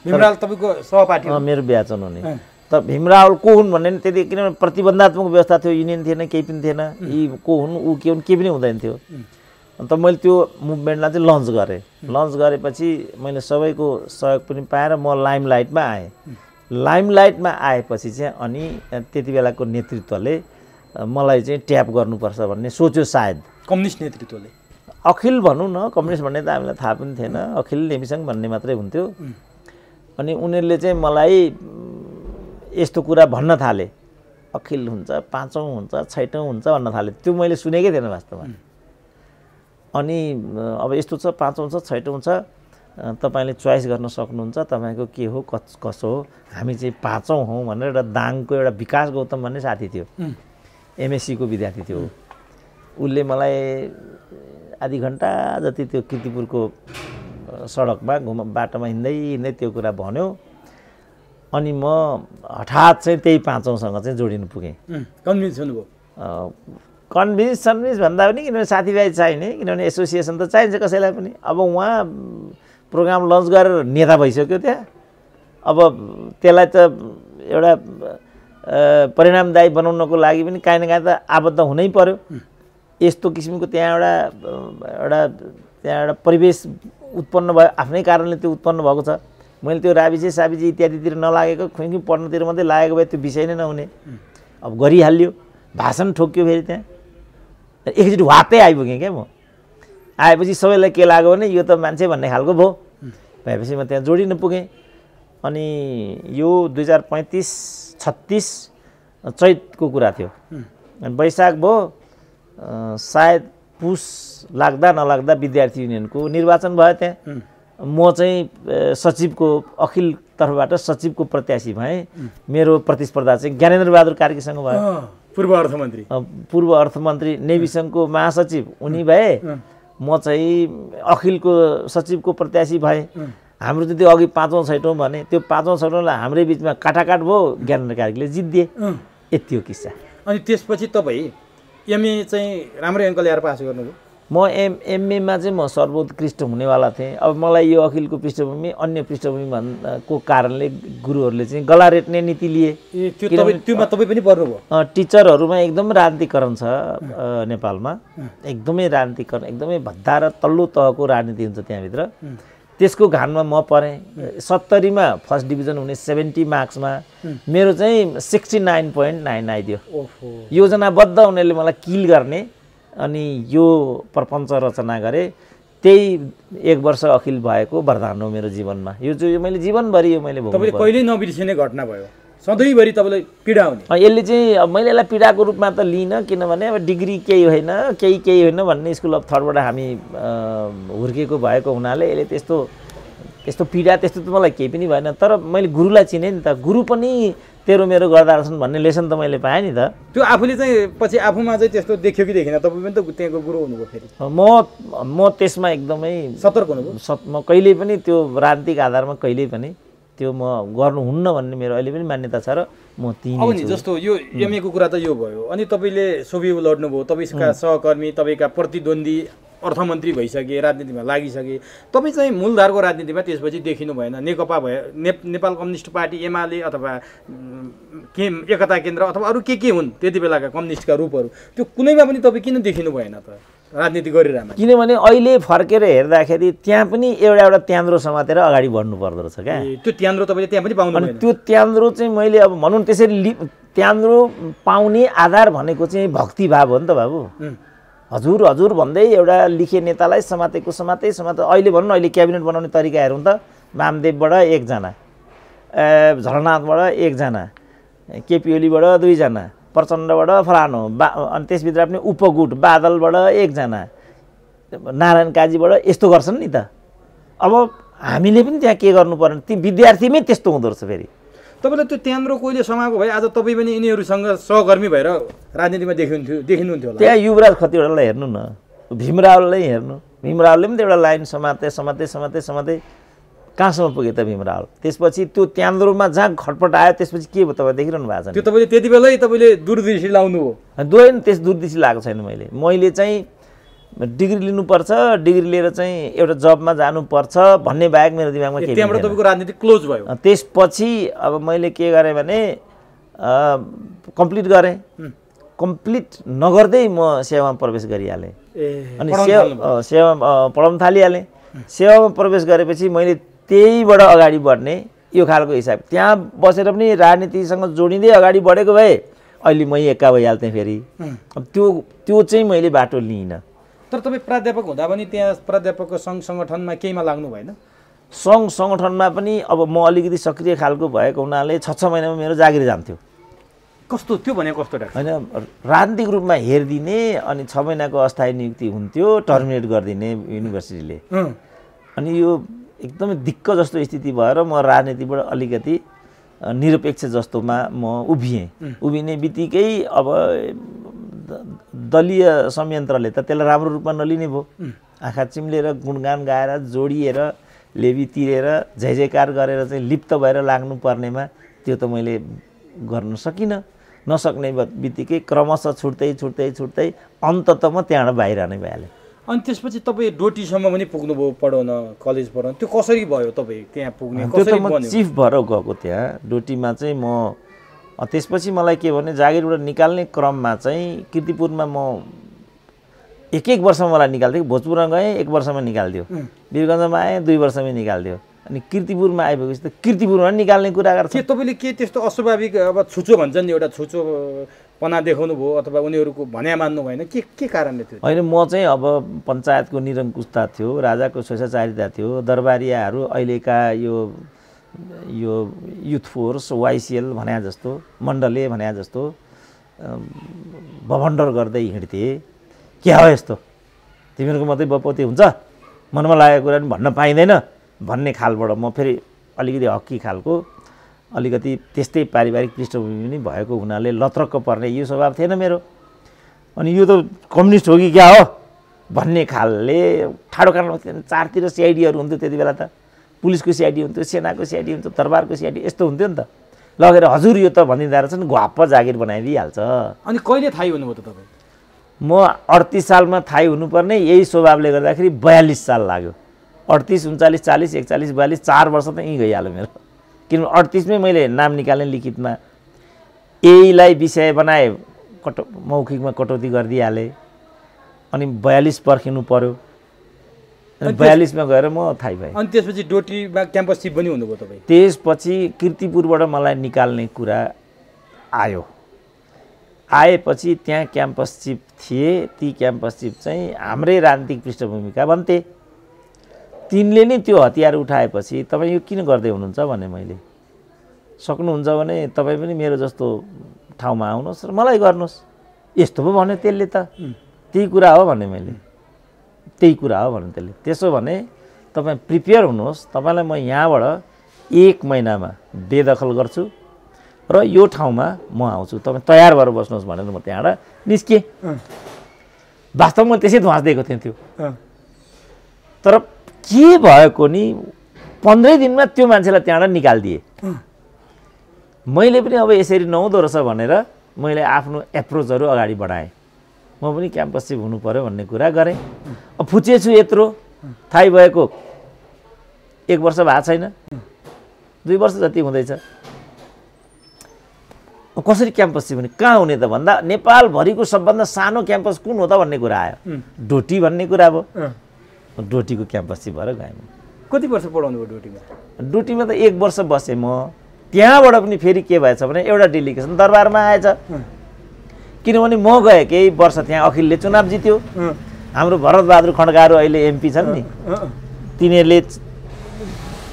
भीम रावल तपाईँको सहपाठी हो? मेरो ब्याच हुनुहुने। त भीम रावल को हुन् भन्ने त्यति किनभने प्रतिबन्धात्मक व्यवस्था थियो, युनियन थिएन, केही पनि थिएन। यी को हुन् ऊ के हुन् केही पनि हुँदैन थियो। अन्त मैले त्यो मुभमेन्टलाई चाहिँ लन्च गरेँ। लन्च गरेपछि मैले सबैको सहयोग पनि पाएर म लाइमलाइटमा आएँ। लाइमलाइटमा आएपछि चाहिँ अनि त्यति बेलाको नेतृत्वले मलाई चाहिँ ट्याप गर्नुपर्छ भन्ने सोच्यो सायद। कम्युनिस्ट नेतृत्वले? अखिल भनौँ न, कम्युनिस्ट भन्ने त हामीलाई थाहा पनि थिएन। अखिल नेमिसङ भन्ने मात्रै हुन्थ्यो। अनि उनीहरूले चाहिँ मलाई यस्तो कुरा भन्न थाले, अखिल हुन्छ, पाँचौँ हुन्छ, छैटौँ हुन्छ भन्न थाले। त्यो मैले सुनेकै थिएन वास्तवमा। अनि अब यस्तो छ, पाँचौँ छ, छैटौँ छ, तपाईँले चोइस गर्न सक्नुहुन्छ, तपाईँको के हो कसो हो। हामी चाहिँ पाँचौँ हौँ भनेर एउटा दाङको एउटा विकास गौतम भन्ने साथी थियो, एमएससीको विद्यार्थी थियो। उसले मलाई आधी घन्टा जति त्यो कीर्तिपुरको सडकमा बाटोमा हिँड्दै हिँड्दै त्यो कुरा भन्यो। अनि म हठात चाहिँ त्यही पाँचौँसँग चाहिँ जोडिनु पुगेँ। कन्भिन्स हुनुभयो? कन्भिन्स भन्दा पनि किनभने साथीभाइ चाहिने, किनभने एसोसिएसन त चाहिन्छ कसैलाई पनि। अब उहाँ प्रोग्राम लन्च गरेर नेता भइसक्यो त्यहाँ। अब त्यसलाई त एउटा परिणामदायी बनाउनको लागि पनि काहीँ न काहीँ त आबद्ध हुनै पर्यो। यस्तो किसिमको त्यहाँ एउटा परिवेश उत्पन्न भयो, आफ्नै कारणले त्यो उत्पन्न भएको छ। मैले त्यो राबिजे साबिजे इत्यादितिर नलागेको, खुइँ पढ्नुतिर मात्रै लागेको भए त्यो विषय नै नहुने। अब गरिहाल्यो, भाषण ठोक्यो। फेरि त्यहाँ एकचोटि वातै आइपुगेँ क्या म। आएपछि सबैलाई के लाग्यो भने यो त मान्छे भन्ने खालको भयो। भएपछि म त्यहाँ जोडिन पुगेँ। अनि यो 2035-36 चैतको कुरा थियो। वैशाख भयो, सायद पुस लाग्दा नलाग्दा विद्यार्थी युनियनको निर्वाचन भयो। त्यहाँ म चाहिँ सचिवको, अखिल तर्फबाट सचिवको प्रत्याशी भएँ। मेरो प्रतिस्पर्धा चाहिँ ज्ञानेन्द्रबहादुर कार्कीसँग भयो, पूर्व अर्थमन्त्री, नेविसङको महासचिव उनी भए। म चाहिँ अखिलको सचिवको प्रत्याशी भएँ। हाम्रो चाहिँ त्यो अघि पाँचौँ छैटौँ भने त्यो पाँचौँ छैटौँलाई हाम्रै बिचमा काटाकाट भयो, ज्ञानेन्द्र कार्कीले जित्दिए। यति हो किस्सा। अनि त्यसपछि तपाईँ एमए चाहिँ राम्रै अङ्क ल्याएर पास गर्नुभयो? म एमएमा चाहिँ म सर्वोत्कृष्ट हुनेवाला थिएँ। अब मलाई यो अखिलको पृष्ठभूमि, अन्य पृष्ठभूमिको कारणले गुरुहरूले चाहिँ गला रेट्ने नीति लिए। त्योमा तपाईँ पनि पर्नुभयो? टिचरहरूमा एकदम राजनीतिकरण छ नेपालमा, एकदमै राजनीतिकरण, एकदमै भद्दा र तल्लो तहको राजनीति हुन्छ त्यहाँभित्र। त्यसको घानमा म परेँ। 70मा फर्स्ट डिभिजन हुने 70 मार्क्समा मेरो चाहिँ 69.9 आइदियो। योजनाबद्ध उनीहरूले मलाई किल गर्ने। अनि यो प्रपञ्च रचना गरेँ। त्यही 1 वर्ष अखिल भएको वरदान हो मेरो जीवनमा। यो चाहिँ मैले जीवनभरि यो मैले भोग्नु तपाईले कहिल्यै नबिर्सिने घटना भयो, सधैँभरि तपाईँलाई पीडा हुने। यसले चाहिँ अब मैले यसलाई पीडाको रूपमा त लिइनँ, किनभने अब डिग्री केही होइन, केही होइन भन्ने स्कुल अफ थटबाट हामी हुर्केको भएको हुनाले यसले त्यस्तो पीडा त्यस्तो त मलाई केही पनि भएन। तर मैले गुरुलाई चिनेँ नि त, गुरु पनि तेरो मेरो गर्दा रहेछन् भन्ने लेसन त मैले पाएँ नि त। त्यो आफूले चाहिँ पछि आफूमा चाहिँ त्यस्तो देख्यो कि देखिन? तपाईँ पनि त त्यहाँको गुरु हुनुभयो फेरि। म त्यसमा एकदमै सतर्क हुनुभयो। म कहिल्यै पनि त्यो राजनीतिक आधारमा कहिल्यै पनि त्यो म गर्नुहुन्न भन्ने मेरो अहिले पनि मान्यता छ। र म अब नि जस्तो यो एमएको कुरा त यो भयो। अनि तपाईँले सोभियो लड्नुभयो, तपाईँका सहकर्मी, तपाईँका प्रतिद्वन्दी अर्थमन्त्री भइसके, राजनीतिमा लागिसके। तपाईँ चाहिँ मूलधारको राजनीतिमा त्यसपछि देखिनु भएन। नेकपा भयो, नेपाल कम्युनिस्ट पार्टी, एमाले अथवा के एकता केन्द्र अथवा अरू के हुन् त्यति बेलाका कम्युनिस्टका रूपहरू, त्यो कुनैमा पनि तपाईँ किन देखिनु भएन त राजनीति गरिरहनु? किनभने अहिले फर्केर हेर्दाखेरि त्यहाँ पनि एउटा त्यान्द्रो समातेर अगाडि बढ्नु पर्दो रहेछ क्या। त्यो त्यान्द्रो तपाईँले त्यहाँ पनि पाउनु भएन? त्यो त्यान्द्रो चाहिँ मैले अब भनौँ त्यसरी त्यान्द्रो पाउने आधार भनेको चाहिँ भक्तिभाव हो नि त बाबु। हजुर हजुर भन्दै एउटा लिखे नेतालाई समाते अहिले भनौँ न, अहिले क्याबिनेट बनाउने तरिका हेरौँ त, वामदेवबाट 1 जना, झलनाथबाट 1 जना, केपी ओलीबाट 2 जना, प्रचण्डबाट फलानु, अनि त्यसभित्र पनि उपगुट बादलबाट 1 जना, नारायण काजीबाट यस्तो गर्छन् नि त। अब हामीले पनि त्यहाँ के गर्नु पर्ने? ती विद्यार्थीमै त्यस्तो हुँदो रहेछ फेरि। तपाईँले त्यो त्यहाँनिर कोहीले समाएको भए आज तपाईँ पनि यिनीहरूसँग सहकर्मी भएर राजनीतिमा देखिनुहुन्थ्यो होला। त्यहाँ युवराज खतिवडालाई हेर्नु न, भीमरावलाई हेर्नु, भीमरावले पनि त एउटा लाइन समाते कहाँसम्म पुगे त भीमराव। त्यसपछि त्यो त्यान्द्रोमा जहाँ खटपट आयो त्यसपछि के भयो तपाईँ देखिरहनु भएको छ। त्यो तपाईँले त्यति बेलै तपाईँले दूरदृष्टि लाउनु हो? दोहोरै त्यस दूरदृष्टि लागेको छैन। मैले चाहिँ डिग्री लिनुपर्छ, डिग्री लिएर चाहिँ एउटा जबमा जानुपर्छ भन्ने बाहेक मेरो दिमागमा के त्यहाँबाट तपाईँको राजनीति क्लोज भयो। त्यसपछि अब मैले के गरेँ भने कम्प्लिट गरेँ। कम्प्लिट नगर्दै म सेवामा प्रवेश गरिहालेँ। अनि सेवा पढाउन थालिहालेँ। सेवामा प्रवेश गरेपछि मैले त्यहीबाट अगाडि बढ्ने यो खालको हिसाब। त्यहाँ बसेर पनि राजनीतिसँग जोडिँदै अगाडि बढेको भए अहिले मै एक्का भइहाल्थेँ फेरि। अब त्यो चाहिँ मैले बाटो लिइनँ। तर तपाईँ प्राध्यापक हुँदा पनि त्यहाँ प्राध्यापकको सङ्घ सङ्गठनमा केहीमा लाग्नु भएन? सङ्घ सङ्गठनमा पनि अब म अलिकति सक्रिय खालको भएको हुनाले 6 महिनामा मेरो जागिर जान्थ्यो। कस्तो त्यो भने कस्तो डाक्टर? होइन, राजनीतिक रूपमा हेरिदिने अनि 6 महिनाको अस्थायी नियुक्ति हुन्थ्यो, टर्मिनेट गरिदिने युनिभर्सिटीले। अनि यो एकदमै दिक्क जस्तो स्थिति भएर म राजनीतिबाट अलिकति निरपेक्ष जस्तोमा म उभिने बित्तिकै अब दलीय संयन्त्रले त त्यसलाई राम्रो रूपमा नलिने भयो। आँखा चिम्लेर गुणगान गाएर जोडिएर लेबी तिरेर जय जयकार गरेर चाहिँ लिप्त भएर लाग्नु पर्नेमा त्यो त मैले गर्न सकिनँ। नसक्ने बित्तिकै क्रमशः छुट्दै अन्ततः म त्यहाँबाट बाहिर नै भइहालेँ। अनि त्यसपछि तपाईँ डोटीसम्म पनि पुग्नुभयो पढाउन, कलेज पढाउन। त्यो कसरी भयो तपाईँ त्यहाँ पुग्ने? त्यो त म चिफ भएर गएको त्यहाँ डोटीमा चाहिँ म। त्यसपछि मलाई के भने जागिरबाट निकाल्ने क्रममा चाहिँ कीर्तिपुरमा म 1 वर्षमा मलाई निकाल्थ्यो। भोजपुरमा गएँ 1 वर्षमा निकाल्थ्यो, वीरगञ्जमा आएँ 2 वर्षमै निकाल्थ्यो। अनि कीर्तिपुरमा आइपुगेपछि त कीर्तिपुरमा निकाल्ने कुरा गर्छ। के तपाईँले के त्यस्तो अस्वाभाविक अब छुचो भन्छन् नि, एउटा छुचोपना देखाउनु भयो अथवा उनीहरूको भन्या मान्नु भएन? के कारणले थियो? होइन, म चाहिँ अब पञ्चायतको निरङ्कुशता थियो, राजाको स्वेच्छाचारिता थियो, दरबारियाहरू अहिलेका यो युथ फोर्स वाइसिएल भन्या जस्तो, मण्डले भन्या जस्तो भभन्डर गर्दै हिँड्थे। के हो यस्तो, तिमीहरूको मात्रै बपौती हुन्छ, मनमा लागेको कुरा पनि भन्न पाइँदैन भन्ने खालबाट म फेरि अलिकति हक्की खालको, अलिकति त्यस्तै पारिवारिक पृष्ठभूमि पनि भएको हुनाले लत्रक्क पर्ने यो स्वभाव थिएन मेरो। अनि यो त कम्युनिस्ट हो कि क्या हो भन्ने खालले ठाडो काट्नु थिएन। चारतिर सिआइडीहरू हुन्थ्यो त्यति बेला त, पुलिसको सिआइडी हुन्थ्यो, सेनाको सिआइडी हुन्थ्यो, दरबारको सिआइडी, यस्तो हुन्थ्यो नि त। लगेर हजुर यो त भनिदिँदा रहेछन्, घ्वाप्प जागिर बनाइदिइहाल्छ। अनि कहिले थाहै हुनुभयो त तपाईँ? म 38 सालमा थाहै हुनुपर्ने, यही स्वभावले गर्दाखेरि 42 साल लाग्यो। 38, 39, 40, 41, 42, 4 वर्ष त यहीँ गइहाल्यो मेरो। किनभने 38 मै मैले नाम निकाल्ने लिखितमा यहीलाई विषय बनाए, मौखिकमा कटौती गरिदिइहालेँ। अनि 42 पर्खिनु पर्यो। अनि 42 मा गएर म थाहै भएँ। अनि त्यसपछि डोटीमा क्याम्पस चिफ पनि हुनुभयो तपाईँ? त्यसपछि कीर्तिपुरबाट मलाई निकाल्ने कुरा आयो। आएपछि त्यहाँ क्याम्पस चिफ थिए। ती क्याम्पस चिफ चाहिँ हाम्रै राजनीतिक पृष्ठभूमिका भन्थे। तिनले नै त्यो हतियार उठाएपछि तपाईँ यो किन गर्दै हुनुहुन्छ भने मैले, सक्नुहुन्छ भने तपाईँ पनि मेरो जस्तो ठाउँमा आउनुहोस् र मलाई गर्नुहोस्। यस्तो पो भन्यो त्यसले त, त्यही कुरा हो भने मैले, त्यही कुरा हो भने त्यसले। त्यसो भने तपाईँ प्रिपेयर हुनुहोस्, तपाईँलाई म यहाँबाट 1 महिनामा बेदखल गर्छु र यो ठाउँमा म आउँछु, तपाईँ तयार भएर बस्नुहोस् भनेर म त्यहाँबाट निस्केँ। वास्तवमा त्यसै ध्वास दिएको थिएँ त्यो। तर के भएको नि 15 दिनमा त्यो मान्छेलाई त्यहाँबाट निकालिदिए। मैले पनि अब यसरी नहुँदो रहेछ भनेर मैले आफ्नो एप्रोचहरू अगाडि बढाएँ। म पनि क्याम्पस चिफ हुनु पर्यो भन्ने कुरा गरेँ। अब फुचेछु यत्रो, थाहै भएको 1 वर्ष भएको छैन, 2 वर्ष जति हुँदैछ। कसरी क्याम्पस चिफ भने कहाँ हुने त भन्दा नेपालभरिको सबभन्दा सानो क्याम्पस कुन हो त भन्ने कुरा आयो। डोटी भन्ने कुरा भयो। डोटीको क्याम्पस चिफ भएर गएँ। कति वर्ष पढाउनु भयो डोटीमा? डोटीमा त 1 वर्ष बसेँ म। त्यहाँबाट पनि फेरि के भएछ भने एउटा डेलिगेसन दरबारमा आएछ। किनभने म गएँ केही वर्ष त्यहाँ अखिलले चुनाव जित्यो। हाम्रो भरतबहादुर खड्काहरू अहिले एमपी छन् नि, तिनीहरूले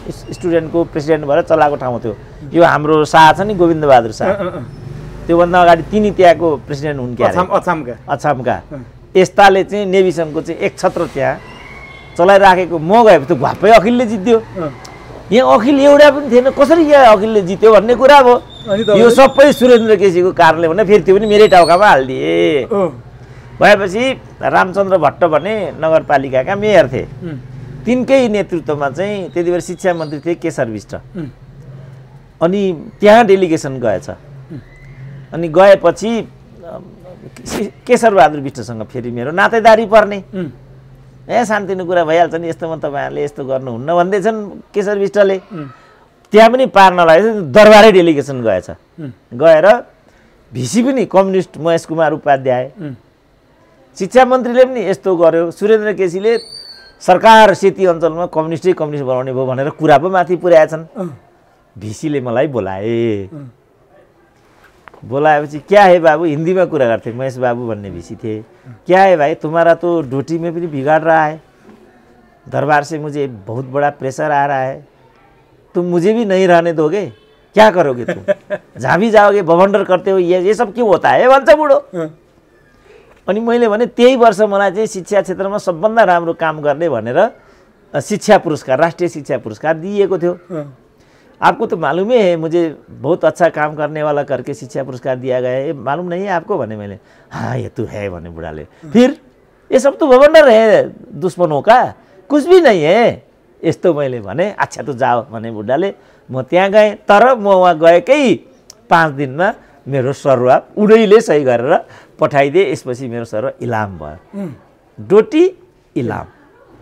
स्टुडेन्टको प्रेसिडेन्ट भएर चलाएको ठाउँ थियो। यो हाम्रो शाह छ नि, गोविन्दबहादुर शाह, त्योभन्दा अगाडि तिनी त्यहाँको प्रेसिडेन्ट हुन् क्या, अछामका। यस्ताले चाहिँ नेभिसनको चाहिँ एक छत्र त्यहाँ चलाइराखेको। म गएपछि त घापै अखिलले जित्यो। यहाँ अखिल एउटा पनि थिएन, कसरी यहाँ अखिलले जित्यो भन्ने कुरा भयो। यो सबै सुरेन्द्र केसीको कारणले भने फेरि त्यो पनि मेरै टाउकामा हालिदिए। भएपछि रामचन्द्र भट्ट भने नगरपालिकाका मेयर थिए, तिनकै नेतृत्वमा चाहिँ त्यति बेला शिक्षा मन्त्री थिए केशर विष्ट। अनि त्यहाँ डेलिगेसन गएछ। अनि गएपछि केशरबहादुर विष्टसँग फेरि मेरो नातेदारी पर्ने, शान्तिनो कुरा भइहाल्छ नि, यस्तोमा तपाईँहरूले यस्तो गर्नुहुन्न भन्दैछन् केशर विष्टले। त्यहाँ पनि पार नलागेछ, दरबारै डेलिगेसन गएछ। गएर भिसी पनि कम्युनिस्ट महेश कुमार उपाध्याय, शिक्षा मन्त्रीले पनि यस्तो गर्यो, सुरेन्द्र केसीले सरकार सेती अञ्चलमा कम्युनिस्ट बनाउने भयो भनेर कुरा पो माथि पुर्याएछन्। भिसीले मलाई बोलाएपछि क्या है बाबू, हिंदी में कुरा करते, महेश बाबू भन्ने भिसी थे। क्या है भाई, तुम्हारा तो ड्यूटी में भी बिगाड़ रहा है, दरबार से मुझे बहुत बड़ा प्रेशर आ रहा है, तुम मुझे भी नहीं रहने दोगे, क्या करोगे तुम, जहाँ भी जाओगे बवंडर करते हो, ये सब क्यों होता है भन्छ बुढो। अनि मैले भने त्यही वर्ष मलाई चाहिँ शिक्षा क्षेत्रमा सबभन्दा राम्रो काम गर्ने भनेर शिक्षा पुरस्कार, राष्ट्रिय शिक्षा पुरस्कार दिएको थियो। आपको तो मालूम ही है, मुझे बहुत अच्छा काम करने वाला करके शिक्षा पुरस्कार दिया गया है, मालूम नहीं है आपको भने मैले। हाँ ये तो है भने बुढाले। फिर ये सब तो बवंडर है दुश्मनों का, कुछ भी नहीं है यस्तो मैले भने। अच्छा तो जाओ भने बुढाले। म त्यहाँ गएँ, तर म वहाँ गएकै 5 दिनमा मेरो सरुवा उडैले सही गरेर पठाइदिए। यसपछि मेरो सरुवा इलाम भयो, डोटी इलाम,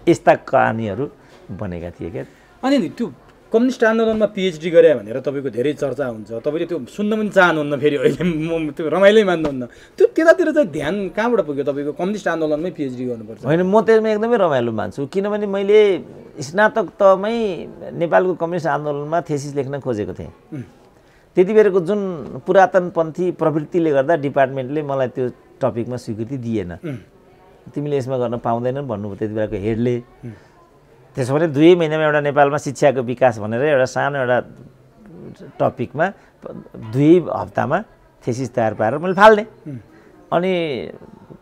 यस्ता कहानीहरू बनेका थिए क्या। अनि त्यो कम्युनिस्ट आन्दोलनमा पिएचडी गरे भनेर तपाईँको धेरै चर्चा हुन्छ, तपाईँले त्यो सुन्न पनि चाहनुहुन्न, फेरि अहिले म त्यो रमाइलै मान्नुहुन्न। त्यो त्यतातिर चाहिँ ध्यान कहाँबाट पुग्यो तपाईँको, कम्युनिस्ट आन्दोलनमै पिएचडी गर्नुपर्छ? होइन, म त्यसमा एकदमै रमाइलो मान्छु, किनभने मैले स्नातक तहमै नेपालको कम्युनिस्ट आन्दोलनमा थेसिस लेख्न खोजेको थिएँ। त्यति बेलाको जुन पुरातनपन्थी प्रवृत्तिले गर्दा डिपार्टमेन्टले मलाई त्यो टपिकमा स्वीकृति दिएन। तिमीले यसमा गर्न पाउँदैनन् भन्नुभयो त्यति बेलाको हेडले। त्यसो भने 2 महिनामा एउटा नेपालमा शिक्षाको विकास भनेर एउटा सानो एउटा टपिकमा 2 हप्तामा थेसिस तयार पारेर मैले फाल्ने। अनि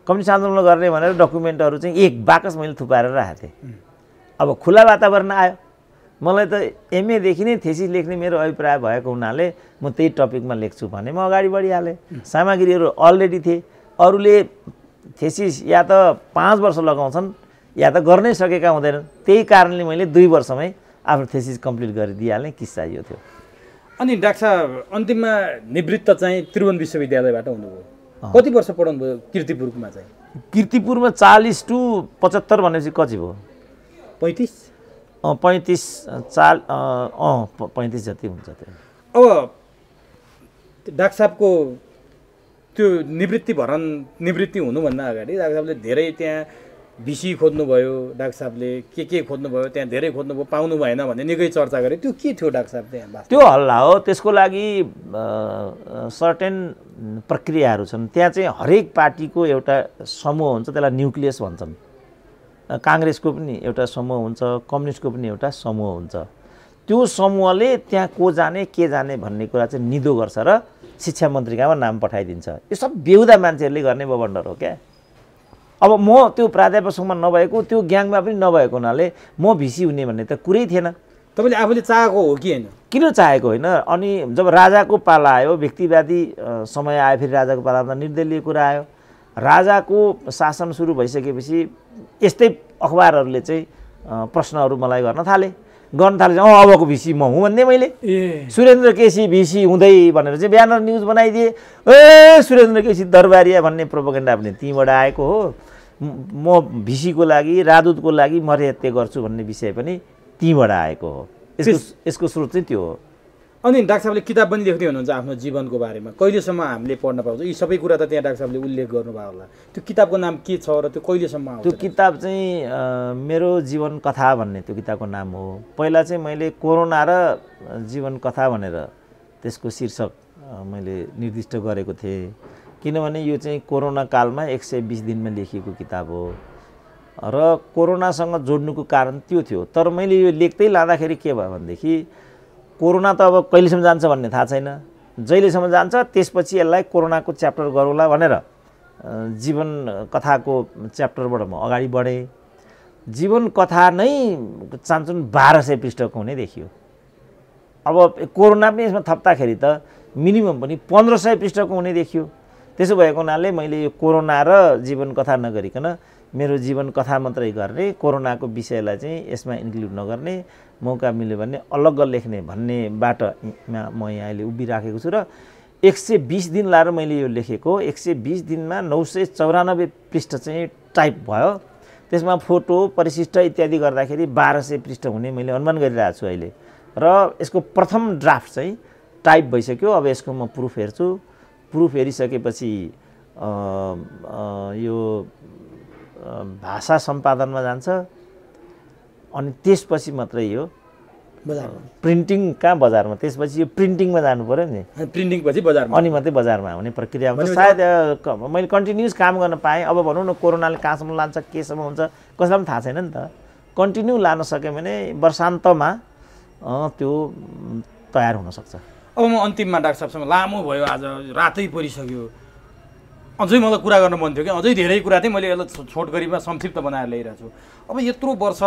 कम्युनिस्ट आन्दोलन गर्ने भनेर डकुमेन्टहरू चाहिँ एक बाकस मैले थुपारेर राखेको थिएँ। अब खुला वातावरण आयो, मलाई त एमएदेखि नै थेसिस लेख्ने मेरो अभिप्राय भएको हुनाले म त्यही टपिकमा लेख्छु भने म अगाडि बढिहालेँ। सामग्रीहरू अलरेडी थिए, अरूले थेसिस या त 5 वर्ष लगाउँछन् या त गर्नै सकेका हुँदैनन्। त्यही कारणले मैले 2 वर्षमै आफ्नो थेसिस कम्प्लिट गरिदिइहालेँ। किस्सा यो थियो। अनि डाक्टर साहब अन्तिममा निवृत्त चाहिँ त्रिभुवन विश्वविद्यालयबाट हुनुभयो, कति वर्ष पढाउनु भयो कीर्तिपुरमा चाहिँ? कीर्तिपुरमा 40 to 75 भनेपछि कति भयो? 35 35 जति हुन्छ त्यो। अब डाक्टर साहबको त्यो निवृत्ति हुनुभन्दा अगाडि डाक्टर साहबले धेरै त्यहाँ भिसी खोज्नुभयो, डाक्टर साहबले के खोज्नुभयो, त्यहाँ धेरै खोज्नुभयो, पाउनु भएन भन्ने निकै चर्चा गरे। त्यो के थियो डाक्टर साहब त्यहाँ? त्यो हल्ला हो, त्यसको लागि सर्टेन प्रक्रियाहरू छन्। त्यहाँ चाहिँ हरेक पार्टीको एउटा समूह हुन्छ, त्यसलाई न्युक्लियस भन्छन्। काङ्ग्रेसको पनि एउटा समूह हुन्छ, कम्युनिस्टको पनि एउटा समूह हुन्छ। त्यो समूहले त्यहाँ को जाने के जाने भन्ने कुरा चाहिँ निदो गर्छ र शिक्षा मन्त्रीकामा नाम पठाइदिन्छ। यो सब बेहुदा मान्छेहरूले गर्ने बवन्डर हो क्या। अब म त्यो प्राध्यापकसँग नभएको, त्यो ग्याङमा पनि नभएको हुनाले म भिसी हुने भन्ने त कुरै थिएन। तपाईँले आफूले चाहेको हो कि होइन? किन चाहेको होइन। अनि जब राजाको पाला आयो, व्यक्तिवादी समय आयो, फेरि राजाको पालामा निर्दलीय कुरा आयो। राजाको शासन सुरु भइसकेपछि यस्तै अखबारहरूले चाहिँ प्रश्नहरू मलाई गर्न थाले। अबको भिसी म हुँ भन्ने मैले। सुरेन्द्र केसी भिसी हुँदै भनेर चाहिँ ब्यानर न्युज बनाइदिए। सुरेन्द्र केसी दरबारिया भन्ने प्रोपोगेन्डा पनि त्यहीँबाट आएको हो। म भिसीको लागि, राजदूतको लागि मर्यादा गर्छु भन्ने विषय पनि त्यहीँबाट आएको हो। यसको स्रोत चाहिँ त्यो हो। अनि डाक्टर साहबले किताब पनि लेख्दै हुनुहुन्छ आफ्नो जीवनको बारेमा, कहिलेसम्म हामीले पढ्न पाउँछ? यी सबै कुरा त त्यहाँ डाक्टर साहबले उल्लेख गर्नुभयो होला। त्यो किताबको नाम के छ र त्यो कहिलेसम्म आउँछ? त्यो किताब चाहिँ मेरो जीवन कथा भन्ने त्यो किताबको नाम हो। पहिला चाहिँ मैले कोरोना र जीवन कथा भनेर त्यसको शीर्षक मैले निर्दिष्ट गरेको थिएँ, किनभने यो चाहिँ कोरोना कालमा 120 दिनमा लेखिएको किताब हो र कोरोनासँग जोड्नुको कारण त्यो थियो। तर मैले यो लेख्दै लाँदाखेरि के भयो भनेदेखि कोरोना त अब कहिलेसम्म जान्छ भन्ने थाहा छैन, जहिलेसम्म जान्छ त्यसपछि यसलाई कोरोनाको च्याप्टर गरौँला भनेर जीवन कथाको च्याप्टरबाट म अगाडि बढेँ। जीवन कथा नै चान्चुन 1200 पृष्ठको हुने देखियो। अब कोरोना पनि यसमा थप्दाखेरि त मिनिमम पनि 1500 पृष्ठको हुने देखियो। त्यसो भएको हुनाले मैले यो कोरोना र जीवन कथा नगरिकन मेरो जीवन कथा मात्रै गर्ने, कोरोनाको विषयलाई चाहिँ यसमा इन्क्लुड नगर्ने, मौका मिल्यो भने अलग लेख्ने भन्ने बाटोमा म यहाँ अहिले उभिराखेको छु। र 120 दिन लाएर मैले यो लेखेको, 120 दिनमा 994 पृष्ठ चाहिँ टाइप भयो। त्यसमा फोटो परिशिष्ट इत्यादि गर्दाखेरि 1200 पृष्ठ हुने मैले अनुमान गरिरहेको छु अहिले। र यसको प्रथम ड्राफ्ट चाहिँ टाइप भइसक्यो। अब यसको म प्रुफ हेर्छु। प्रुफ हेरिसकेपछि यो भाषा सम्पादनमा जान्छ अनि त्यसपछि मात्रै यो बजारमा प्रिन्टिङ कहाँ बजारमा, त्यसपछि यो प्रिन्टिङमा जानु पर्यो नि, प्रिन्टिङ पछि बजारमा अनि मात्रै बजारमा आउने प्रक्रिया हुन्छ। सायद मैले कन्टिन्युस काम गर्न पाएँ। अब भनौँ न कोरोनाले कहाँसम्म लान्छ, केसम्म हुन्छ, कसैलाई पनि थाहा छैन नि त। कन्टिन्यू लान सक्यो भने वर्षान्तमा त्यो तयार हुनसक्छ। अब म अन्तिममा डाक्टर साहबसँग, लामो भयो, आज रातै परिसक्यो, अझै मलाई कुरा गर्न मन थियो कि अझै धेरै कुरा थिएँ, मैले यसलाई छोटकरीमा संक्षिप्त बनाएर ल्याइरहेको छु। अब यत्रो वर्ष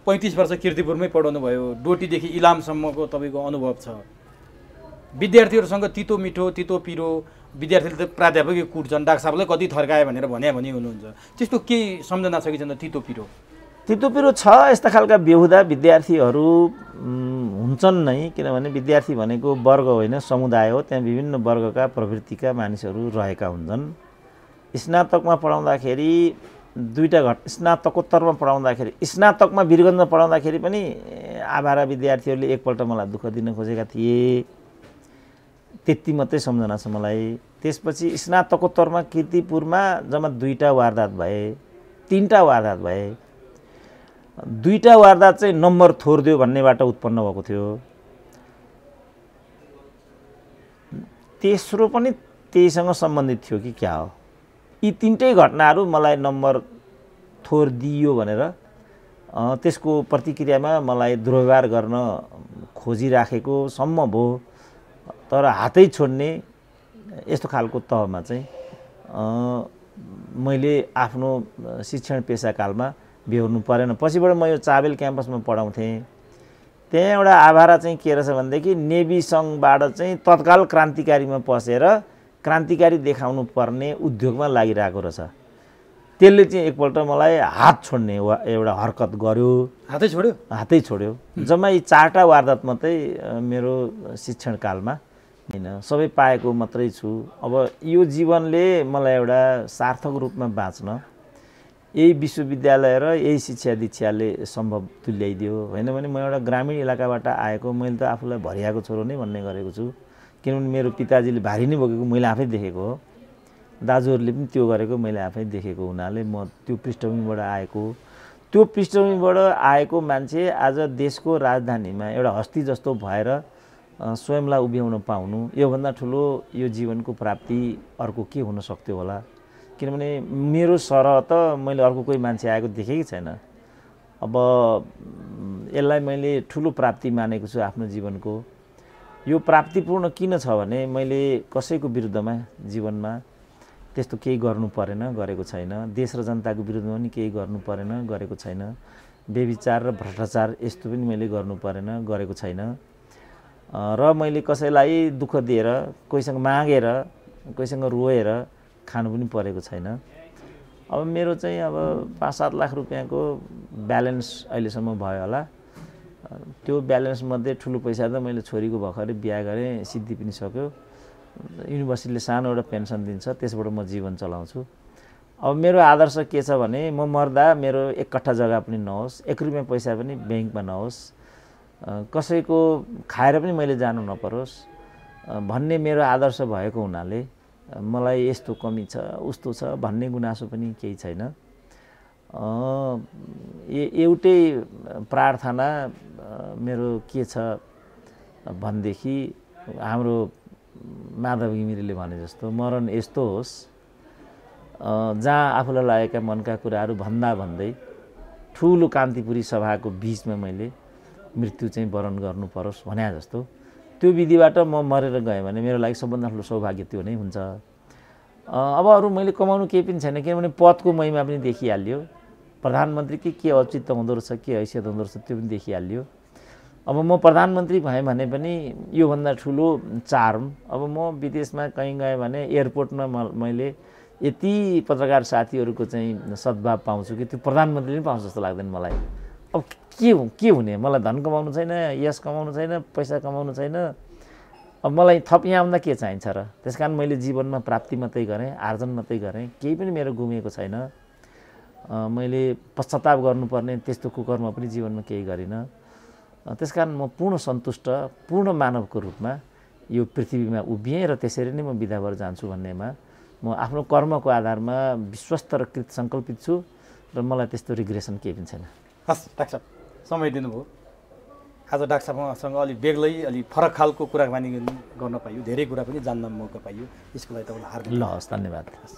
35 वर्ष किर्तिपुरमै पढाउनु भयो, डोटीदेखि इलामसम्मको तपाईँको अनुभव छ। विद्यार्थीहरूसँग तितो मिठो तितो पिरो, विद्यार्थीले त प्राध्यापकै कुट्छन्, डाक्टर साहबलाई कति थर्काए भनेर भनी हुनुहुन्छ, त्यस्तो केही सम्झना छ कि छैन? तितो पिरो छ। यस्ता खालका बेहुदा विद्यार्थीहरू हुन्छन् नै, किनभने विद्यार्थी भनेको वर्ग होइन, समुदाय हो। त्यहाँ विभिन्न वर्गका प्रवृत्तिका मानिसहरू रहेका हुन्छन्। स्नातकमा पढाउँदाखेरि स्नातकोत्तरमा पढाउँदाखेरि, स्नातकमा वीरगन्जमा पढाउँदाखेरि पनि आभारा विद्यार्थीहरूले एकपल्ट मलाई दुःख दिन खोजेका थिए। त्यति मात्रै सम्झना छ मलाई। त्यसपछि स्नातकोत्तरमा किर्तिपुरमा जम्मा 2टा वारदात भए, 3टा वारदात भए। 2टा वारदात चाहिँ नम्बर थोरिदियो भन्नेबाट उत्पन्न भएको थियो। तेस्रो पनि त्यहीसँग सम्बन्धित थियो कि क्या हो। यी 3टै घटनाहरू मलाई नम्बर थोरिदियो भनेर त्यसको प्रतिक्रियामा मलाई दुर्व्यवहार गर्न खोजिराखेको सम्म भयो। तर हातै छोड्ने यस्तो खालको तहमा चाहिँ मैले आफ्नो शिक्षण पेसाकालमा बेहोर्नु परेन। पछिबाट म यो चाबेल क्याम्पसमा पढाउँथेँ। त्यहाँ एउटा आभारा चाहिँ के रहेछ भनेदेखि नेभी सङ्घबाट चाहिँ तत्काल क्रान्तिकारीमा पसेर क्रान्तिकारी देखाउनु पर्ने उद्योगमा लागिरहेको रहेछ। त्यसले चाहिँ एकपल्ट मलाई हात छोड्ने एउटा हरकत गर्यो। हातै छोड्यो। जम्मा यी 4टा वारदात मात्रै मेरो शिक्षण कालमा, होइन सबै पाएको मात्रै छु। अब यो जीवनले मलाई एउटा सार्थक रूपमा बाँच्न यही विश्वविद्यालय र यही शिक्षा दीक्षाले सम्भव तुल्याइदियो। होइन भने म एउटा ग्रामीण इलाकाबाट आएको, मैले त आफूलाई भरियाको छोरो नै भन्ने गरेको छु। किनभने मेरो पिताजीले भारी नै बोकेको मैले आफै देखेको हो, दाजुहरूले पनि त्यो गरेको मैले आफै देखेको हुनाले म त्यो पृष्ठभूमिबाट आएको। त्यो पृष्ठभूमिबाट आएको मान्छे आज देशको राजधानीमा एउटा हस्ती जस्तो भएर स्वयंलाई उभ्याउन पाउनु, योभन्दा ठुलो यो जीवनको प्राप्ति अर्को के हुन सक्थ्यो होला। किनभने मेरो सरह त मैले अर्को कोही मान्छे आएको देखेकै छैन। अब यसलाई मैले ठुलो प्राप्ति मानेको छु आफ्नो जीवनको। यो प्राप्तिपूर्ण किन छ भने मैले कसैको विरुद्धमा जीवनमा त्यस्तो केही गर्नु परेन, गरेको छैन। देश र जनताको विरुद्धमा पनि केही गर्नु परेन, गरेको छैन। व्यभिचार र भ्रष्टाचार यस्तो पनि मैले गर्नु परेन, गरेको छैन। र मैले कसैलाई दुःख दिएर, कोहीसँग मागेर, कोहीसँग रोएर खानु पनि परेको छैन। अब मेरो चाहिँ अब 5-7 लाख रुपियाँको ब्यालेन्स अहिलेसम्म भयो होला। त्यो ब्यालेन्समध्ये ठुलो पैसा त मैले छोरीको भर्खरै बिहा गरेँ, सिद्धि पनि सक्यो। युनिभर्सिटीले सानो एउटा पेन्सन दिन्छ, त्यसबाट म जीवन चलाउँछु। अब मेरो आदर्श के छ भने म मर्दा मेरो 1 कट्ठा जग्गा पनि नहोस्, 1 रुपियाँ पैसा पनि ब्याङ्कमा नहोस्, कसैको खाएर पनि मैले जानु नपरोस् भन्ने मेरो आदर्श भएको हुनाले मलाई यस्तो कमी छ, उस्तो छ भन्ने गुनासो पनि केही छैन। एउटै प्रार्थना मेरो के छ भनेदेखि हाम्रो माधव घिमिरेले भने जस्तो मरण यस्तो होस् जहाँ आफूलाई लागेका मनका कुराहरू भन्दै ठुलो कान्तिपुरी सभाको बीचमा मैले मृत्यु चाहिँ वरण गर्नु परोस् भने जस्तो त्यो विधिबाट म मरेर गएँ भने मेरो लागि सबभन्दा ठुलो सौभाग्य त्यो नै हुन्छ। अब अरू मैले कमाउनु केही पनि छैन, किनभने पदको महिमा पनि देखिहाल्यो, प्रधानमन्त्रीकै के औचित्य हुँदो रहेछ, के हैसियत हुँदो रहेछ त्यो पनि देखिहाल्यो। अब म प्रधानमन्त्री भएँ भने पनि योभन्दा ठुलो चार्म। अब म विदेशमा कहीँ गएँ भने एयरपोर्टमा मैले यति पत्रकार साथीहरूको चाहिँ सद्भाव पाउँछु कि त्यो प्रधानमन्त्रीले पनि पाउँछ जस्तो लाग्दैन मलाई। अब के हुने, मलाई धन कमाउनु छैन, यस कमाउनु छैन, पैसा कमाउनु छैन, अब मलाई थप यहाँ आउँदा के चाहिन्छ र? त्यस कारण मैले जीवनमा प्राप्ति मात्रै गरेँ, आर्जन मात्रै गरेँ, केही पनि मेरो गुमेको छैन। मैले पश्चाताप गर्नुपर्ने त्यस्तो कुकर्म पनि जीवनमा केही गरिनँ। त्यस कारण म पूर्ण सन्तुष्ट, पूर्ण मानवको रूपमा यो पृथ्वीमा उभिएँ र त्यसरी नै म बिदा भएर जान्छु भन्नेमा म आफ्नो कर्मको आधारमा विश्वस्त र कृत सङ्कल्पित छु र मलाई त्यस्तो रिग्रेसन केही पनि छैन। हस् डाक्टर साहब, समय दिनुभयो। आज डाक्टर साहबसँग अलिक बेग्लै अलिक फरक खालको कुराकानी गर्न पाइयो, धेरै कुरा पनि जान्न मौका पाइयो। यसको लागि तपाईँलाई हार्दिक ल हस्, धन्यवाद।